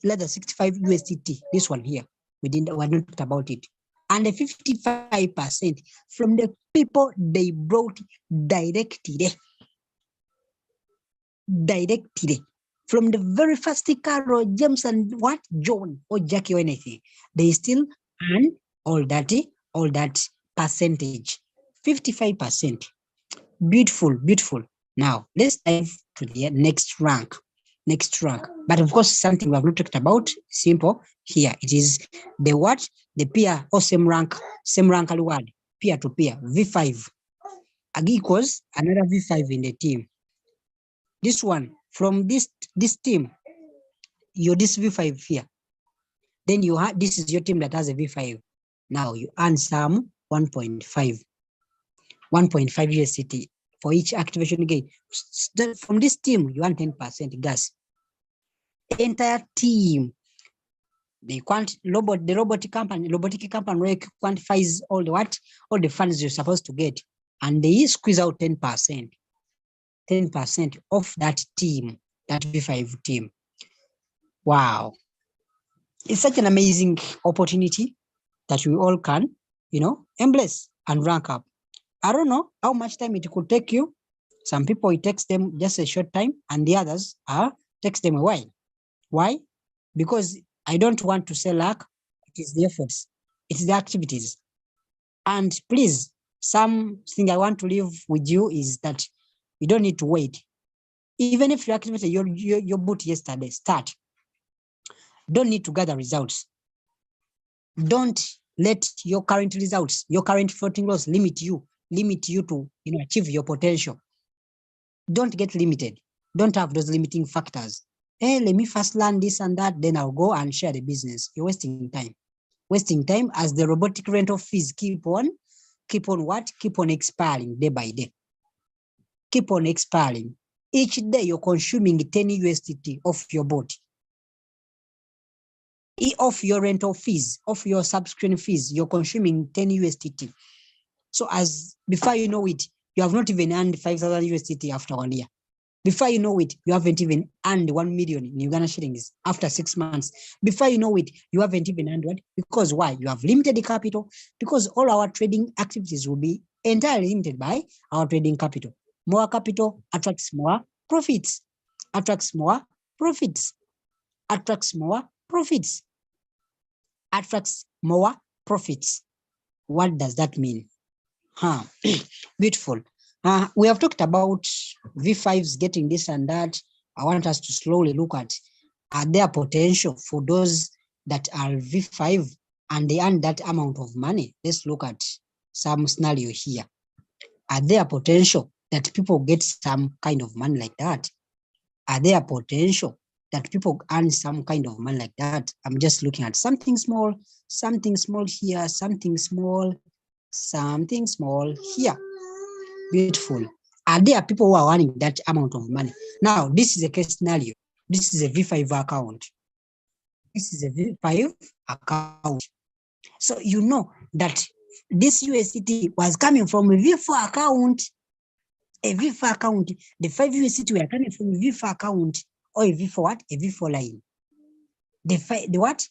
Let us 65 USDT. This one here, we not talked about it. And the 55% from the people they brought directly. From the very first Carol, James, and John or Jackie or anything, they still earn all that percentage, 55%. Beautiful. Now let's dive to the next rank. But of course, something we have not talked about. Simple. Here it is the peer or same rank reward, peer to peer, V5 equals another V5 in the team. This one from this team, you're this V5 here. Then this is your team that has a V5. Now you earn some 1.5 USDT for each activation gain. From this team, you earn 10% gas. Entire team, the robotic company Royalq quantifies all the funds you're supposed to get, and they squeeze out 10% of that team, that V5 team. Wow, it's such an amazing opportunity that we all can, embrace and rank up. I don't know how much time it could take you. Some people, it takes them just a short time, and the others takes them a while. Why? Because I don't want to say luck. It is the efforts. It's the activities. And please, something I want to leave with you is that you don't need to wait. Even if you activated your boot yesterday, start. Don't need to gather results. Don't let your current results, your current floating loss limit you to achieve your potential. Don't get limited. Don't have those limiting factors. Hey, let me first learn this and that, then I'll go and share the business. You're wasting time. Wasting time as the robotic rental fees keep on expiring day by day. Keep on expiring. Each day you're consuming 10 USDT of your boat. Of your rental fees, of your subscription fees, you're consuming 10 USDT. So as before you know it, you have not even earned 5,000 USDT after 1 year. Before you know it, you haven't even earned 1 million in Uganda shillings after 6 months. Before you know it, you haven't even earned what? Because why? You have limited the capital, because all our trading activities will be entirely limited by our trading capital. More capital attracts more profits, attracts more profits, attracts more profits, attracts more profits. What does that mean? Beautiful. We have talked about V5s getting this and that. I want us to slowly look at their potential for those that are V5 and they earn that amount of money. Let's look at some scenario here. Are there potential that people get some kind of money like that? Are there potential that people earn some kind of money like that? I'm just looking at something small here, something small here. Beautiful. Are there people who are earning that amount of money? Now, this is a case scenario. This is a V5 account. This is a V5 account. So you know that this USDT was coming from a V4 account. A V4 account. The 5 USDT were coming from a V4 account or a V4 what? A V4 line. The what?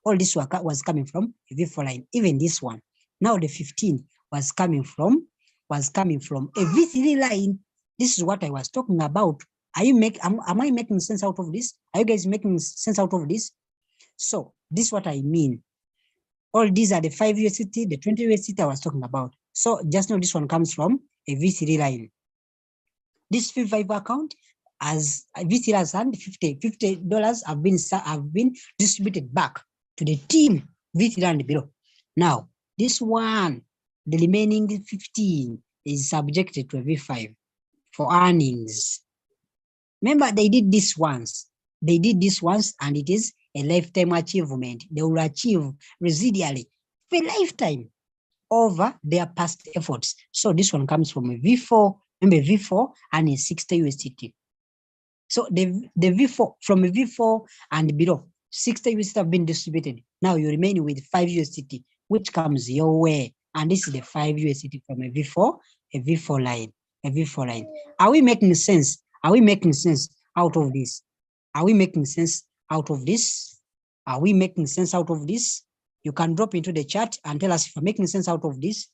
All this was coming from a V4 line. Even this one. Now the 15 was coming from a V3 line. This is what I was talking about. Am I making sense out of this? Are you guys making sense out of this? So this is what I mean. All these are the 5 USDT, the 20 USDT I was talking about. So just know this one comes from a V3 line. This V5 account, as V3 has earned $50 have been distributed back to the team V3 and below. Now this one, the remaining 15 is subjected to a V5 for earnings. Remember, they did this once. And it is a lifetime achievement. They will achieve residually for a lifetime over their past efforts. So this one comes from a V4, remember V4 and a 60 USDT. So the V4, from a V4 and below, 60 USDT have been distributed. Now you remain with 5 USDT, which comes your way. And this is the 5 USDT from a V4 line. Are we making sense? Are we making sense out of this? Are we making sense out of this? Are we making sense out of this? You can drop into the chat and tell us if you're making sense out of this.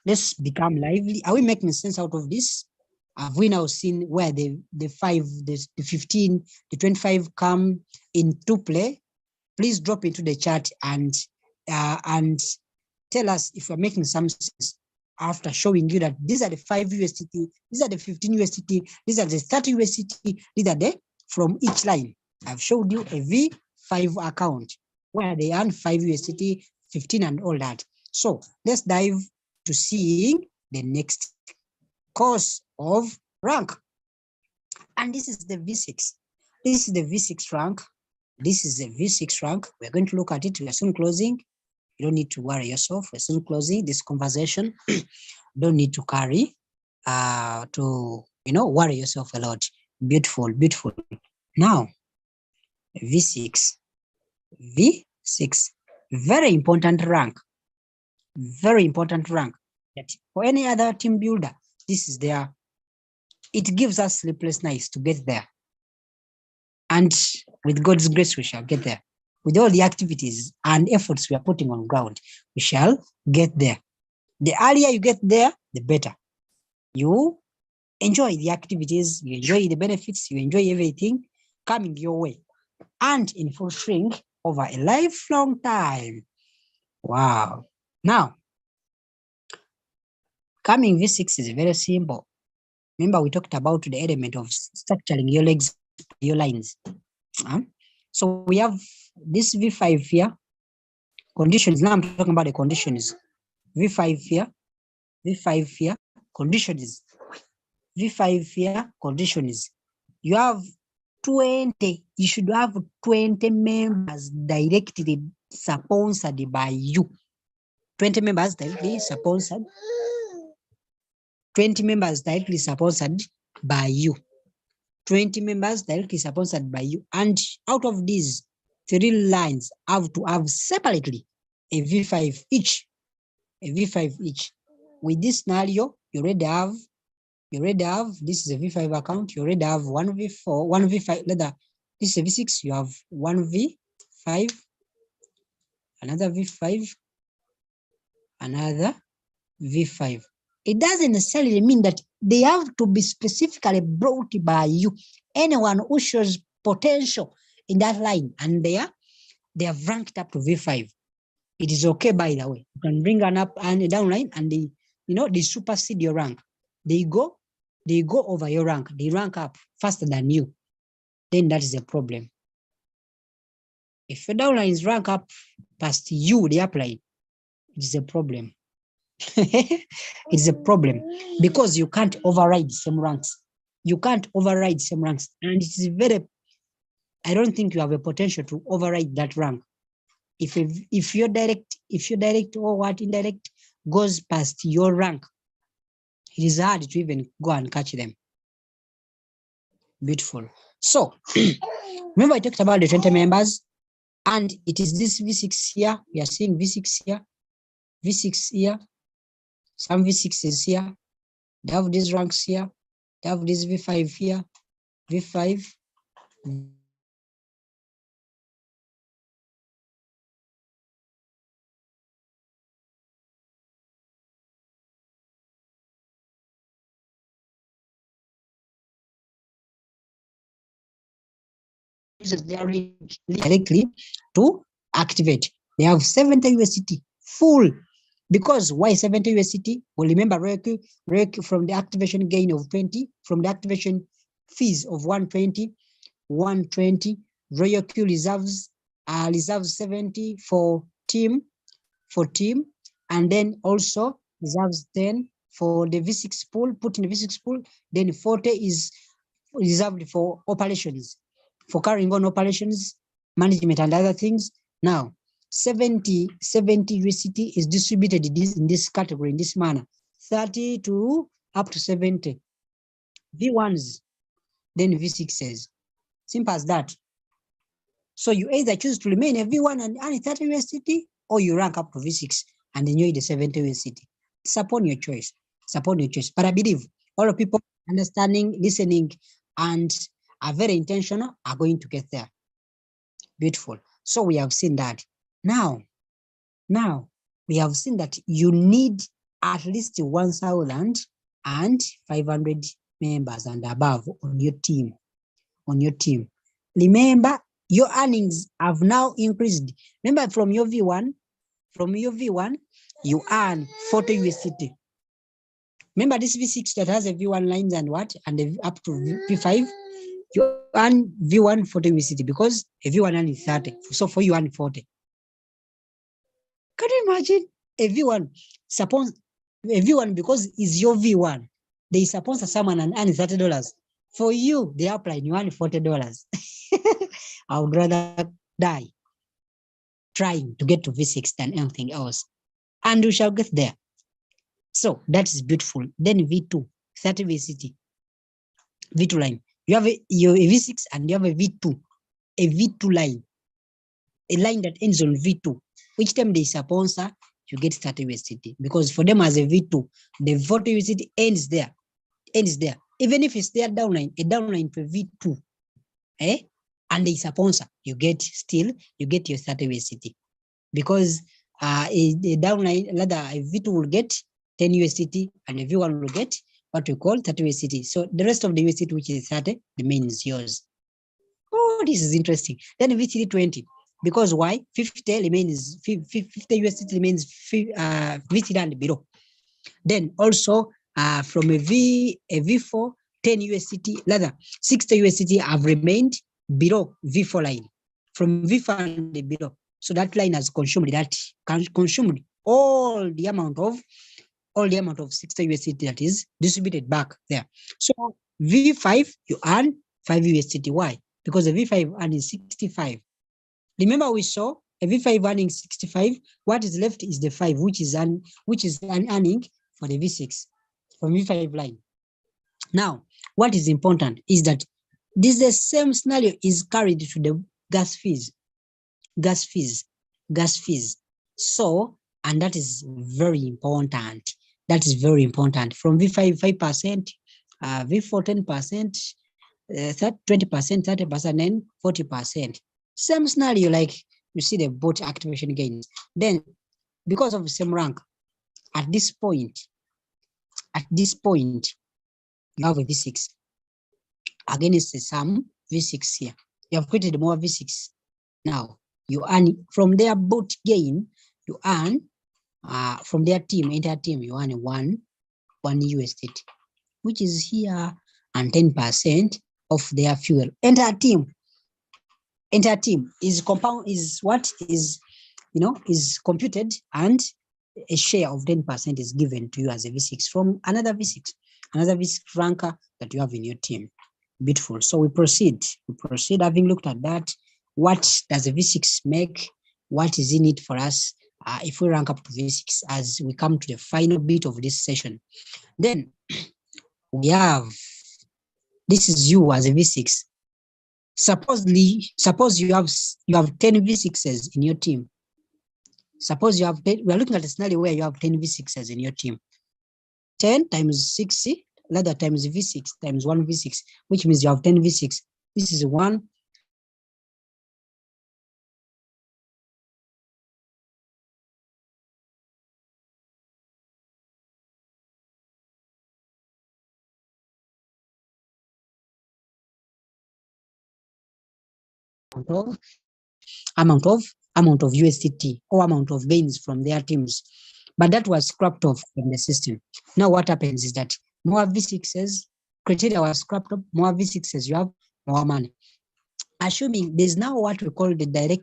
Let's become lively. Are we making sense out of this? Have we now seen where the 5, the 15, the 25 come into play? Please drop into the chat and tell us if you're making some sense after showing you that these are the 5 USDT, these are the 15 USDT, these are the 30 USDT, these are the from each line. I've showed you a V5 account where they earn 5 USDT, 15 and all that. So let's dive to seeing the next course of rank. And this is the V6. This is the V6 rank. This is the V6 rank. We're going to look at it. We are soon closing. You don't need to worry yourself. We're soon closing this conversation. Don't need to carry to worry yourself a lot. Beautiful, beautiful. Now, V6. V6. Very important rank. Very important rank. That for any other team builder, this is there. It gives us sleepless nights to get there. And with God's grace, we shall get there. With all the activities and efforts we are putting on ground, we shall get there. The earlier you get there, the better. You enjoy the activities, you enjoy the benefits, you enjoy everything coming your way, and in full swing over a lifelong time. Wow. Now, coming V6 is very simple. Remember, we talked about the element of structuring your legs, your lines. So we have this V5 here, conditions. Now I'm talking about the conditions. V5 here, V5 here, condition is V5 here, condition is you have 20, you should have 20 members directly sponsored by you. 20 members directly sponsored. 20 members directly sponsored by you. 20 members directly sponsored by you. And out of these 3 lines, have to have separately a V5 each. A V5 each. With this scenario, you already have, this is a V5 account, you already have one V4, one V5, this is a V6, you have one V5, another V5, another V5. It doesn't necessarily mean that they have to be specifically brought by you. Anyone who shows potential in that line and they have ranked up to V5. It is okay, by the way. You can bring an up and a down line and they supersede your rank. They go over your rank. They rank up faster than you. Then that is a problem. If your downlines rank up past you, the upline, it is a problem. It's a problem because you can't override some ranks. You can't override some ranks, and it is I don't think you have a potential to override that rank. If your direct or what indirect goes past your rank, it is hard to even go and catch them. Beautiful. So remember I talked about the 20 members, and it is this V6 here. We are seeing V6 here, V6 here. Some V6s here, they have these ranks here, they have this V5 here, V5. Directly to activate. They have 70 USDT full. Because why 70 USDT? Well, remember Royalq from the activation gain of 20, from the activation fees of 120, Royalq reserves 70 for team, and then also reserves 10 for the V6 pool, put in the V6 pool, then 40 is reserved for operations, for carrying on operations, management and other things. Now, 70 USDT is distributed in this category, in this manner, 30 to up to 70. V1s, then V6s. Simple as that. So you either choose to remain a V1 and earn 30 USDT, or you rank up to V6 and enjoy the 70 USDT. It's upon your choice. It's upon your choice. But I believe all of people understanding, listening, and are very intentional are going to get there. Beautiful. So we have seen that. Now we have seen that you need at least 1,500 members and above on your team. Remember, your earnings have now increased. Remember, from your V1, you earn 40 USDT. Remember this V6 that has a V1 lines and what? And up to V5, you earn V1 40 USDT because a V1 earn 30. So for you earn 40. Can you imagine a V1? Suppose a V1, because it's your V1, they sponsor someone and earn $30. For you, the upline, you earn $40. I would rather die. trying to get to V6 than anything else. And we shall get there. So that is beautiful. Then V2, 30 VCT, V2 line. You have a V6 and you have a V2 line, a line that ends on V2. Which time they sponsor, you get 30 USDT, because for them as a V2, the 40 USDT ends there. Even if it's their downline, a downline for V2, and they sponsor, you get your 30 USDT, because a downline, rather a V2 will get 10 USDT and a V1 will get what we call 30 USDT. So the rest of the USDT, which is 30, remains yours. Oh, this is interesting. Then VCT 20, because why? 50 remains 50 USDT remains VCT and below. Then also from a V4, 10 USDT, rather 60 USDT have remained below V4 line, from V4 and below. So that line has consumed all the amount of 60 USDT that is distributed back there. So V5, you earn 5 USDT. Why? Because the V5 earning 65. Remember we saw a V5 earning 65. What is left is the 5, which is an earning for the V6 from V5 line. Now, what is important is that this the same scenario is carried to the gas fees. So, and that is very important. From V5, 5%, V4, 10%, 20%, 30%, and 40%. Same scenario, like you see the both activation gains. Then, because of the same rank, at this point, you have a V6. Again, it's the same V6 here. You have created more V6. Now, you earn from their both gain, you earn from their team, entire team, you earn one USDT, which is here, and 10% of their fuel. Entire team is computed, and a share of 10% is given to you as a V6 from another V6 ranker that you have in your team. Beautiful. So we proceed having looked at that. What does a V6 make? What is in it for us if we rank up to V6 as we come to the final bit of this session? Then we have, this is you as a V6. Suppose you have 10 V6s in your team. Suppose you have 10, we are looking at a scenario where you have 10 V6s in your team. 10 times 60, rather times V6 times 1 V6, which means you have 10 V6. This is 1. Amount of USDT or amount of gains from their teams, but that was scrapped off from the system. Now what happens is that more V6s, criteria was scrapped off, more V6s, you have more money. Assuming there's now what we call the daily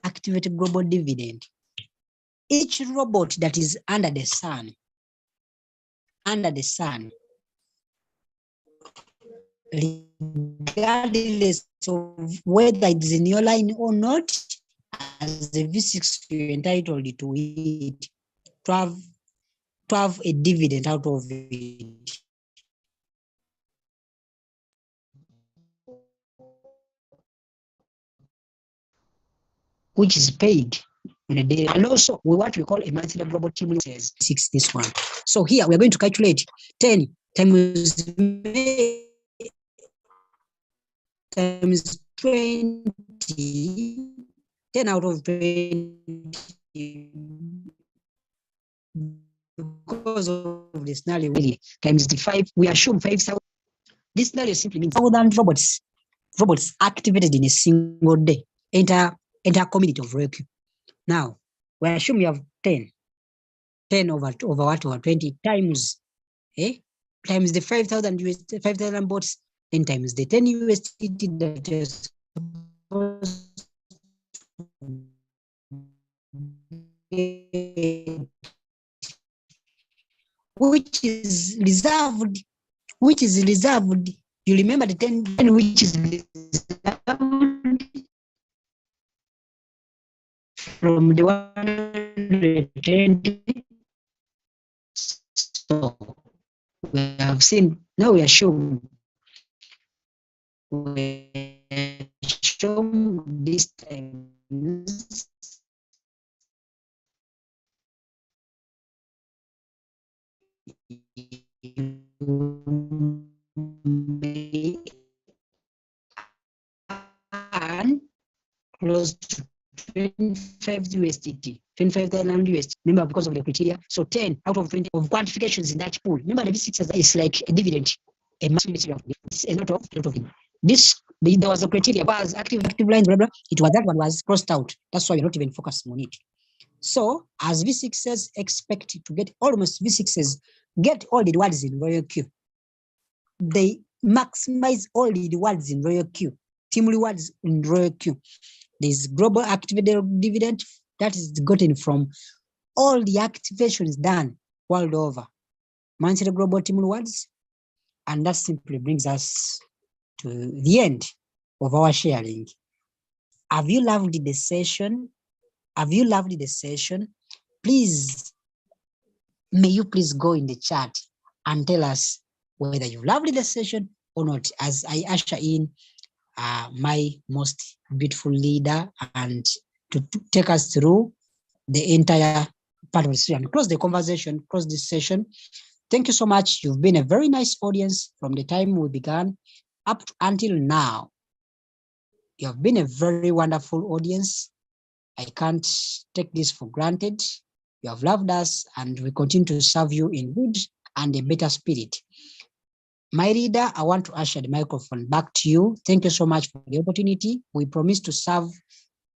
activated global dividend. Each robot that is under the sun, regardless of whether it's in your line or not, as the V6 you're entitled to it, to have a dividend out of it. Which is paid on a day, and also what we call a monthly global team says 6, this one. So here we're going to calculate 10 times 20, 10 out of 20, because of the scenario really, times the 5, we assume 5,000. This scenario simply means 1,000 robots activated in a single day, entire community of Royalq. Now, we assume you have 10 over 20 times, times the 5,000 bots, 10 times the 10 USDT that is which is reserved. You remember the 10 which is reserved from the 120. So we have seen, now we are shown this times and close to 25 USDT, 25,000 USD. Remember, because of the criteria. So 10 out of 20 of quantifications in that pool. Remember, the V6 is like a dividend, a massive it's a lot of this. There was a criteria was active lines, blah blah. It was that one was crossed out. That's why you're not even focusing on it. So as V6 says, expect to get almost V6 says, get all the rewards in Royalq. They maximize all the rewards in Royalq, team rewards in Royalq. There's global activated dividend that is gotten from all the activations done world over. Monthly global team rewards. And that simply brings us to the end of our sharing. Have you loved the session? Have you loved the session? Please, may you please go in the chat and tell us whether you loved the session or not, as I usher in my most beautiful leader and to take us through the entire part of the session, close the conversation, close this session. Thank you so much. You've been a very nice audience from the time we began up until now. You have been a very wonderful audience. I can't take this for granted. You have loved us and we continue to serve you in good and a better spirit. My leader, I want to usher the microphone back to you. Thank you so much for the opportunity. We promise to serve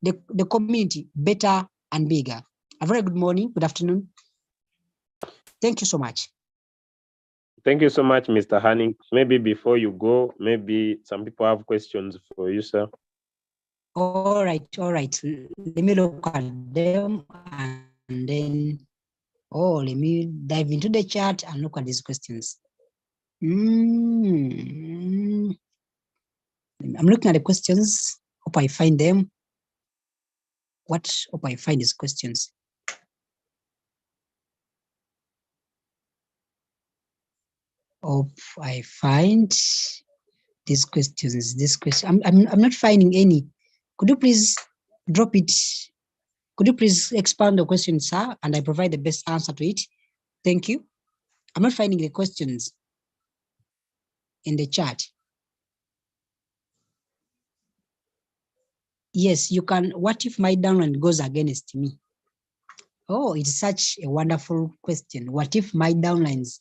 the community better and bigger. A very good morning, good afternoon. Thank you so much. Thank you so much, Mr. Hanning. Maybe before you go, maybe some people have questions for you, sir. All right. Let me look at them and then, let me dive into the chat and look at these questions. I'm looking at the questions. Hope I find them. Hope I find these questions. Hope I find these questions. This question. I'm not finding any. Could you please drop it? Could you please expand the question, sir? And I provide the best answer to it. Thank you. I'm not finding the questions in the chat. Yes, you can. What if my downline goes against me? Oh, it's such a wonderful question. What if my downlines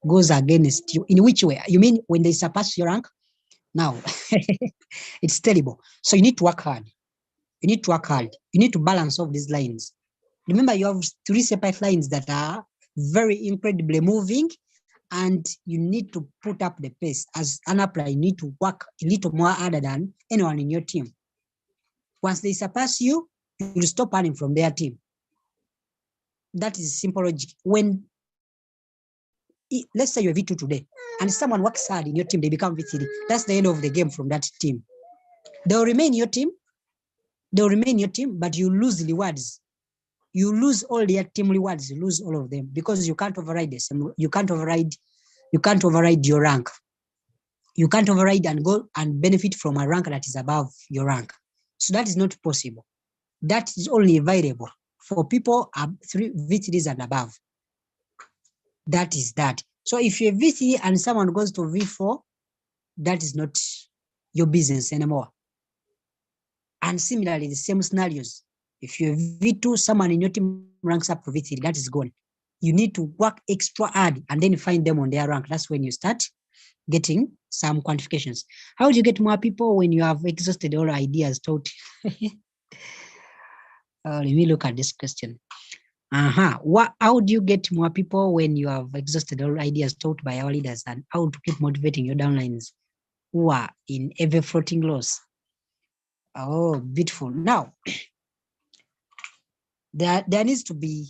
goes against you? In which way? You mean when they surpass your rank? Now, it's terrible. So you need to work hard. You need to work hard. You need to balance off these lines. Remember, you have 3 separate lines that are very incredibly moving, and you need to put up the pace. As an apply, you need to work a little more harder than anyone in your team. Once they surpass you, you will stop earning from their team. That is simple logic. When, let's say you're V2 today, and someone works hard in your team, they become V3. That's the end of the game from that team. They'll remain your team. But you lose rewards. You lose all their team rewards. You lose all of them because you can't override the same. You can't override your rank. You can't override and go and benefit from a rank that is above your rank. So that is not possible. That is only available for people 3 V3s and above. That is that. So if you're V3 and someone goes to V4, that is not your business anymore. And similarly, the same scenarios. If you're V2, someone in your team ranks up to V3, that is gone. You need to work extra hard and then find them on their rank. That's when you start getting some quantifications. How do you get more people when you have exhausted all ideas taught? Let me look at this question. How do you get more people when you have exhausted all ideas taught by our leaders, and how to keep motivating your downlines who are in ever floating loss? Oh, beautiful. Now, there needs to be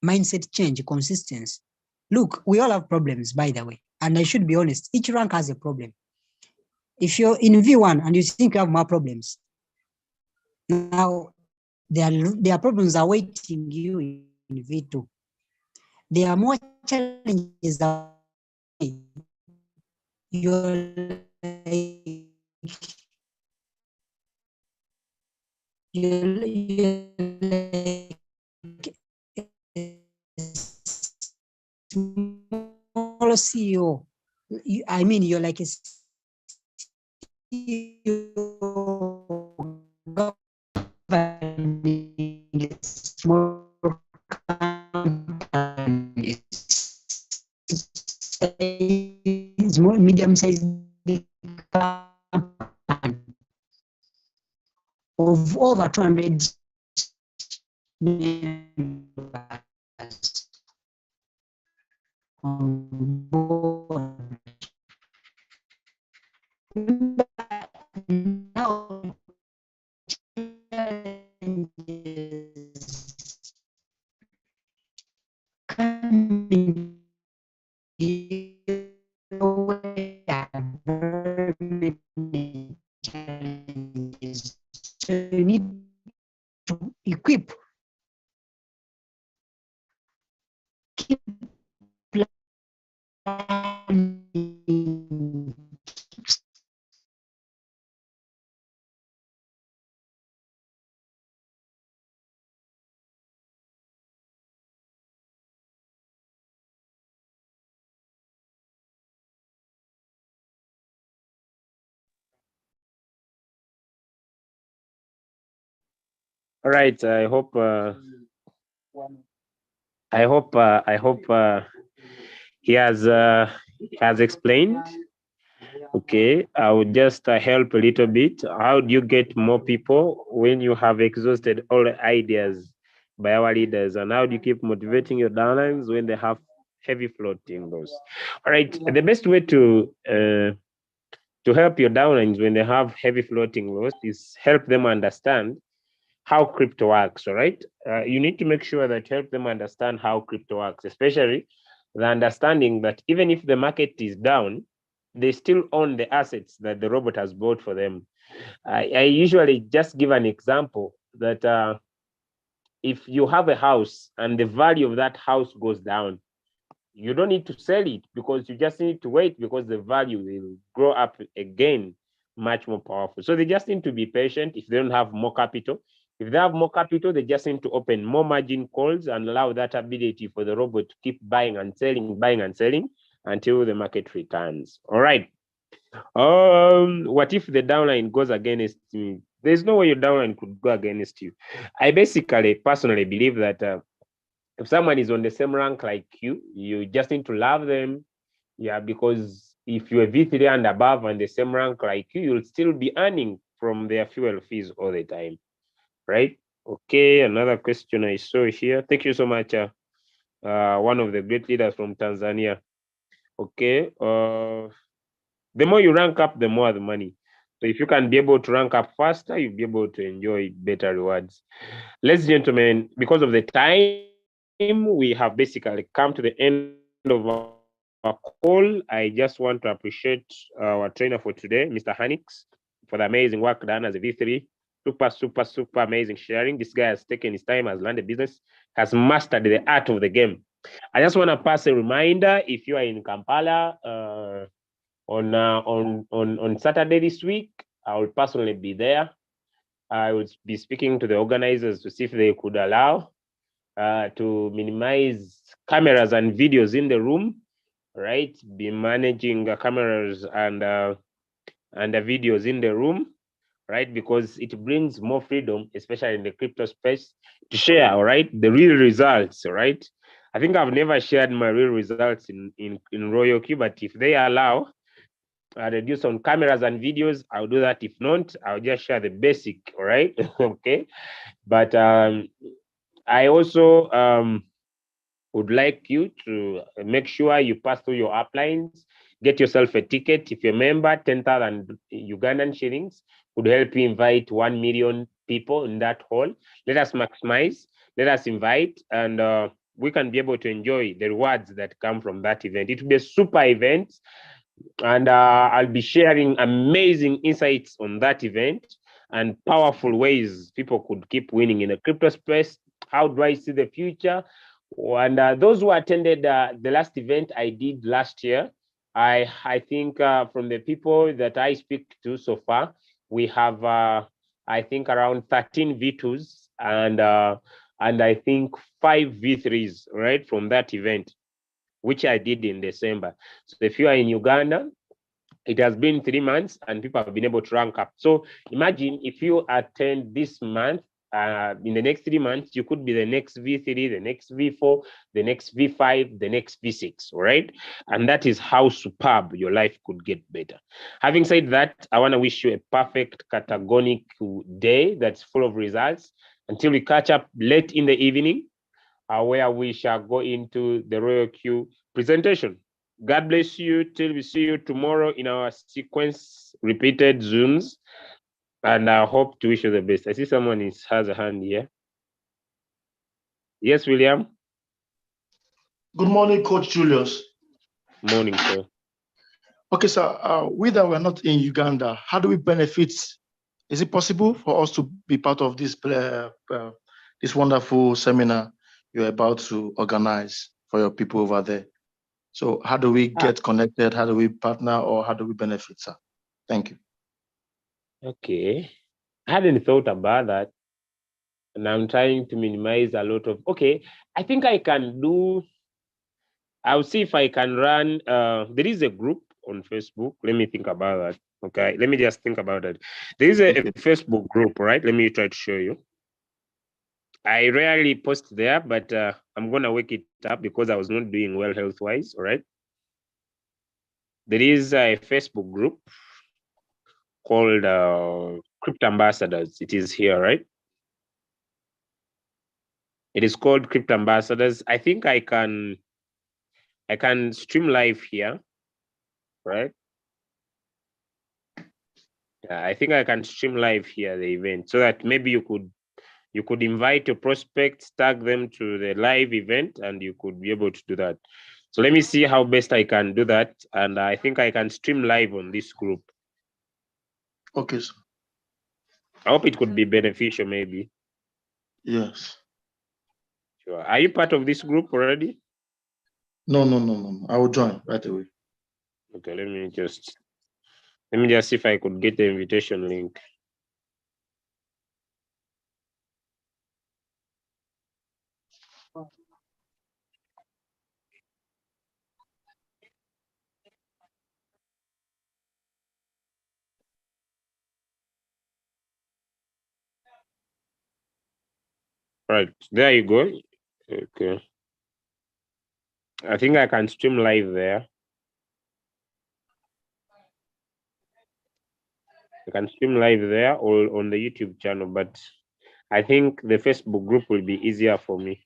mindset change, consistency. Look, we all have problems, by the way, and I should be honest, each rank has a problem. If you're in V1 and you think you have more problems, now There are problems awaiting you in V2. There are more challenges awaiting. You're like small CEO. I mean, you're like a CEO governing a small company, small, medium-sized company of over 200 members on board. Now, coming challenges. So you need to equip, keep planning, All right. I hope he has explained. Okay, I would just help a little bit. How do you get more people when you have exhausted all the ideas by our leaders? And how do you keep motivating your downlines when they have heavy floating loss? All right, the best way to help your downlines when they have heavy floating loss is help them understand how crypto works. All right, you need to make sure that you help them understand how crypto works, especially the understanding that even if the market is down, they still own the assets that the robot has bought for them. I usually just give an example that if you have a house and the value of that house goes down, you don't need to sell it because you just need to wait because the value will grow up again much more powerful. So they just need to be patient if they don't have more capital. If they have more capital, they just need to open more margin calls and allow that ability for the robot to keep buying and selling until the market returns. All right. What if the downline goes against you? There's no way your downline could go against you. I basically personally believe that if someone is on the same rank like you just need to love them. Yeah, because if you're V3 and above and the same rank like you'll still be earning from their fuel fees all the time, right? Okay, another question I saw here. Thank you so much, one of the great leaders from Tanzania. Okay, the more you rank up, the more the money. So if you can be able to rank up faster, you'll be able to enjoy better rewards. Ladies and gentlemen, because of the time, we have basically come to the end of our call. I just want to appreciate our trainer for today, Mr. Hanix, for the amazing work done as a V3. Super amazing sharing. This guy has taken his time, has learned the business, has mastered the art of the game. I just want to pass a reminder, if you are in Kampala, on Saturday this week, I will personally be there. I will be speaking to the organizers to see if they could allow to minimize cameras and videos in the room, right? Be managing cameras and the videos in the room, right? Because it brings more freedom, especially in the crypto space, to share, all right, the real results, all right? I think I've never shared my real results in Royalq, but if they allow, reduce on cameras and videos, I'll do that. If not, I'll just share the basic, all right? Okay. But I also would like you to make sure you pass through your uplines, get yourself a ticket. If you're a member, 10,000 Ugandan shillings would help you invite 1 million people in that hall. Let us maximize, let us invite, and we can be able to enjoy the rewards that come from that event. It will be a super event, and I'll be sharing amazing insights on that event. and powerful ways people could keep winning in the crypto space. How do I see the future? And those who attended the last event I did last year, I think from the people that I speak to so far, we have I think around 13 V2s and I think 5 V3s, right, from that event, which I did in December. So if you are in Uganda, it has been 3 months and people have been able to rank up. So imagine if you attend this month, in the next 3 months, you could be the next V3, the next V4, the next V5, the next V6, right? And that is how superb your life could get better. Having said that, I want to wish you a perfect categoric day that's full of results until we catch up late in the evening, where we shall go into the Royalq presentation. God bless you till we see you tomorrow in our sequence repeated Zooms. And I hope to wish you the best. I see someone has a hand here. Yes, William? Good morning, Coach Julius. Morning, sir. Okay, sir, we that were not in Uganda, how do we benefit? Is it possible for us to be part of this wonderful seminar you're about to organize for your people over there? So how do we get connected? How do we partner, or how do we benefit, sir? Thank you. Okay. I hadn't thought about that. And I'm trying to minimize a lot of, okay, I think I can do, I'll see if I can run, there is a group on Facebook. Let me think about that. Okay, let me just think about it. There is a Facebook group, right? Let me try to show you. I rarely post there, but I'm going to wake it up because I was not doing well health-wise, all right? There is a Facebook group called Crypto Ambassadors. It is here, right? It is called Crypto Ambassadors. I think I can stream live here, right? Yeah, I think I can stream live here the event so that maybe you could invite your prospects, tag them to the live event, and you could be able to do that. So let me see how best I can do that. And I think I can stream live on this group. Okay, sir. I hope it could be beneficial, maybe. Yes. Sure. Are you part of this group already? No. I will join right away. Okay, let me just see if I could get the invitation link. Right, there you go. Okay. I think I can stream live there. I can stream live there or on the YouTube channel, but I think the Facebook group will be easier for me.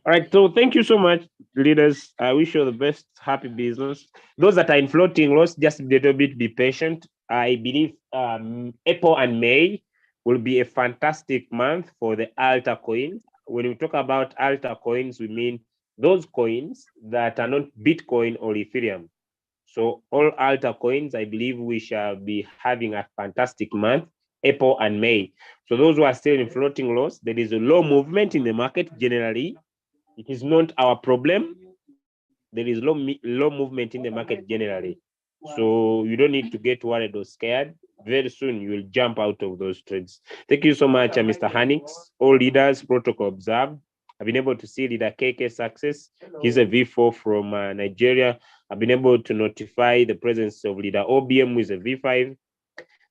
All right, so thank you so much, leaders. I wish you the best, happy business. Those that are in floating loss, just a little bit, be patient. I believe April and May will be a fantastic month for the alta coins. When we talk about alta coins, we mean those coins that are not Bitcoin or Ethereum. So all alta coins, I believe we shall be having a fantastic month, April and May. So those who are still in floating loss, there is a low movement in the market generally. It is not our problem. There is low movement in the market generally. So you don't need to get worried or scared. Very soon you will jump out of those trades. Thank you so much, Mr. Hanix. All leaders, protocol observed. I've been able to see leader KK success. He's a V4 from Nigeria. I've been able to notify the presence of leader OBM, who is a V5.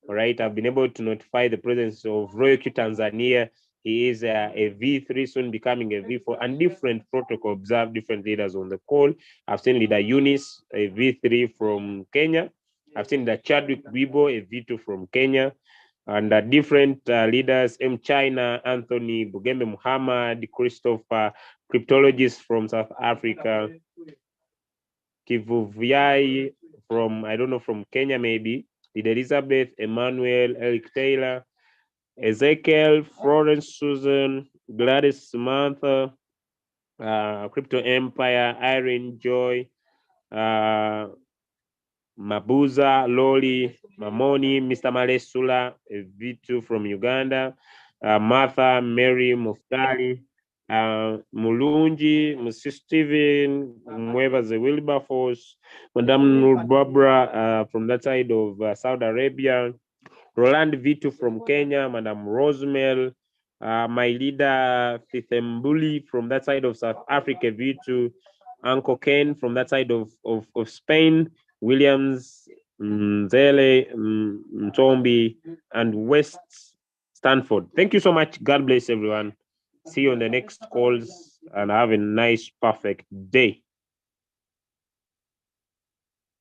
All right, I've been able to notify the presence of Royalq Tanzania. He is a V3, soon becoming a V4, and different protocol observed, different leaders on the call. I've seen leader Eunice, a V3 from Kenya. I've seen the Chadwick Bibo, a V2 from Kenya, and different leaders, M. China, Anthony, Bugembe Muhammad, Christopher, cryptologist from South Africa, Kivuvyai from, I don't know, from Kenya maybe, Leader Elizabeth, Emmanuel, Eric Taylor, Ezekiel, Florence, Susan, Gladys, Samantha, Crypto Empire, Irene, Joy, Mabuza, Loli, Mamoni, Mr. Malesula, Vitu from Uganda, Martha, Mary, Muftali, Mulunji, Mr. Stephen, Mweva Wilberforce, Madame Nur Barbara from that side of Saudi Arabia, Roland Vitu from Kenya, Madame Rosemel, my leader Fithembuli from that side of South Africa, Vitu, Uncle Ken from that side of Spain, Williams, Zele, Mtombi, and West Stanford. Thank you so much. God bless everyone. See you on the next calls and have a nice, perfect day.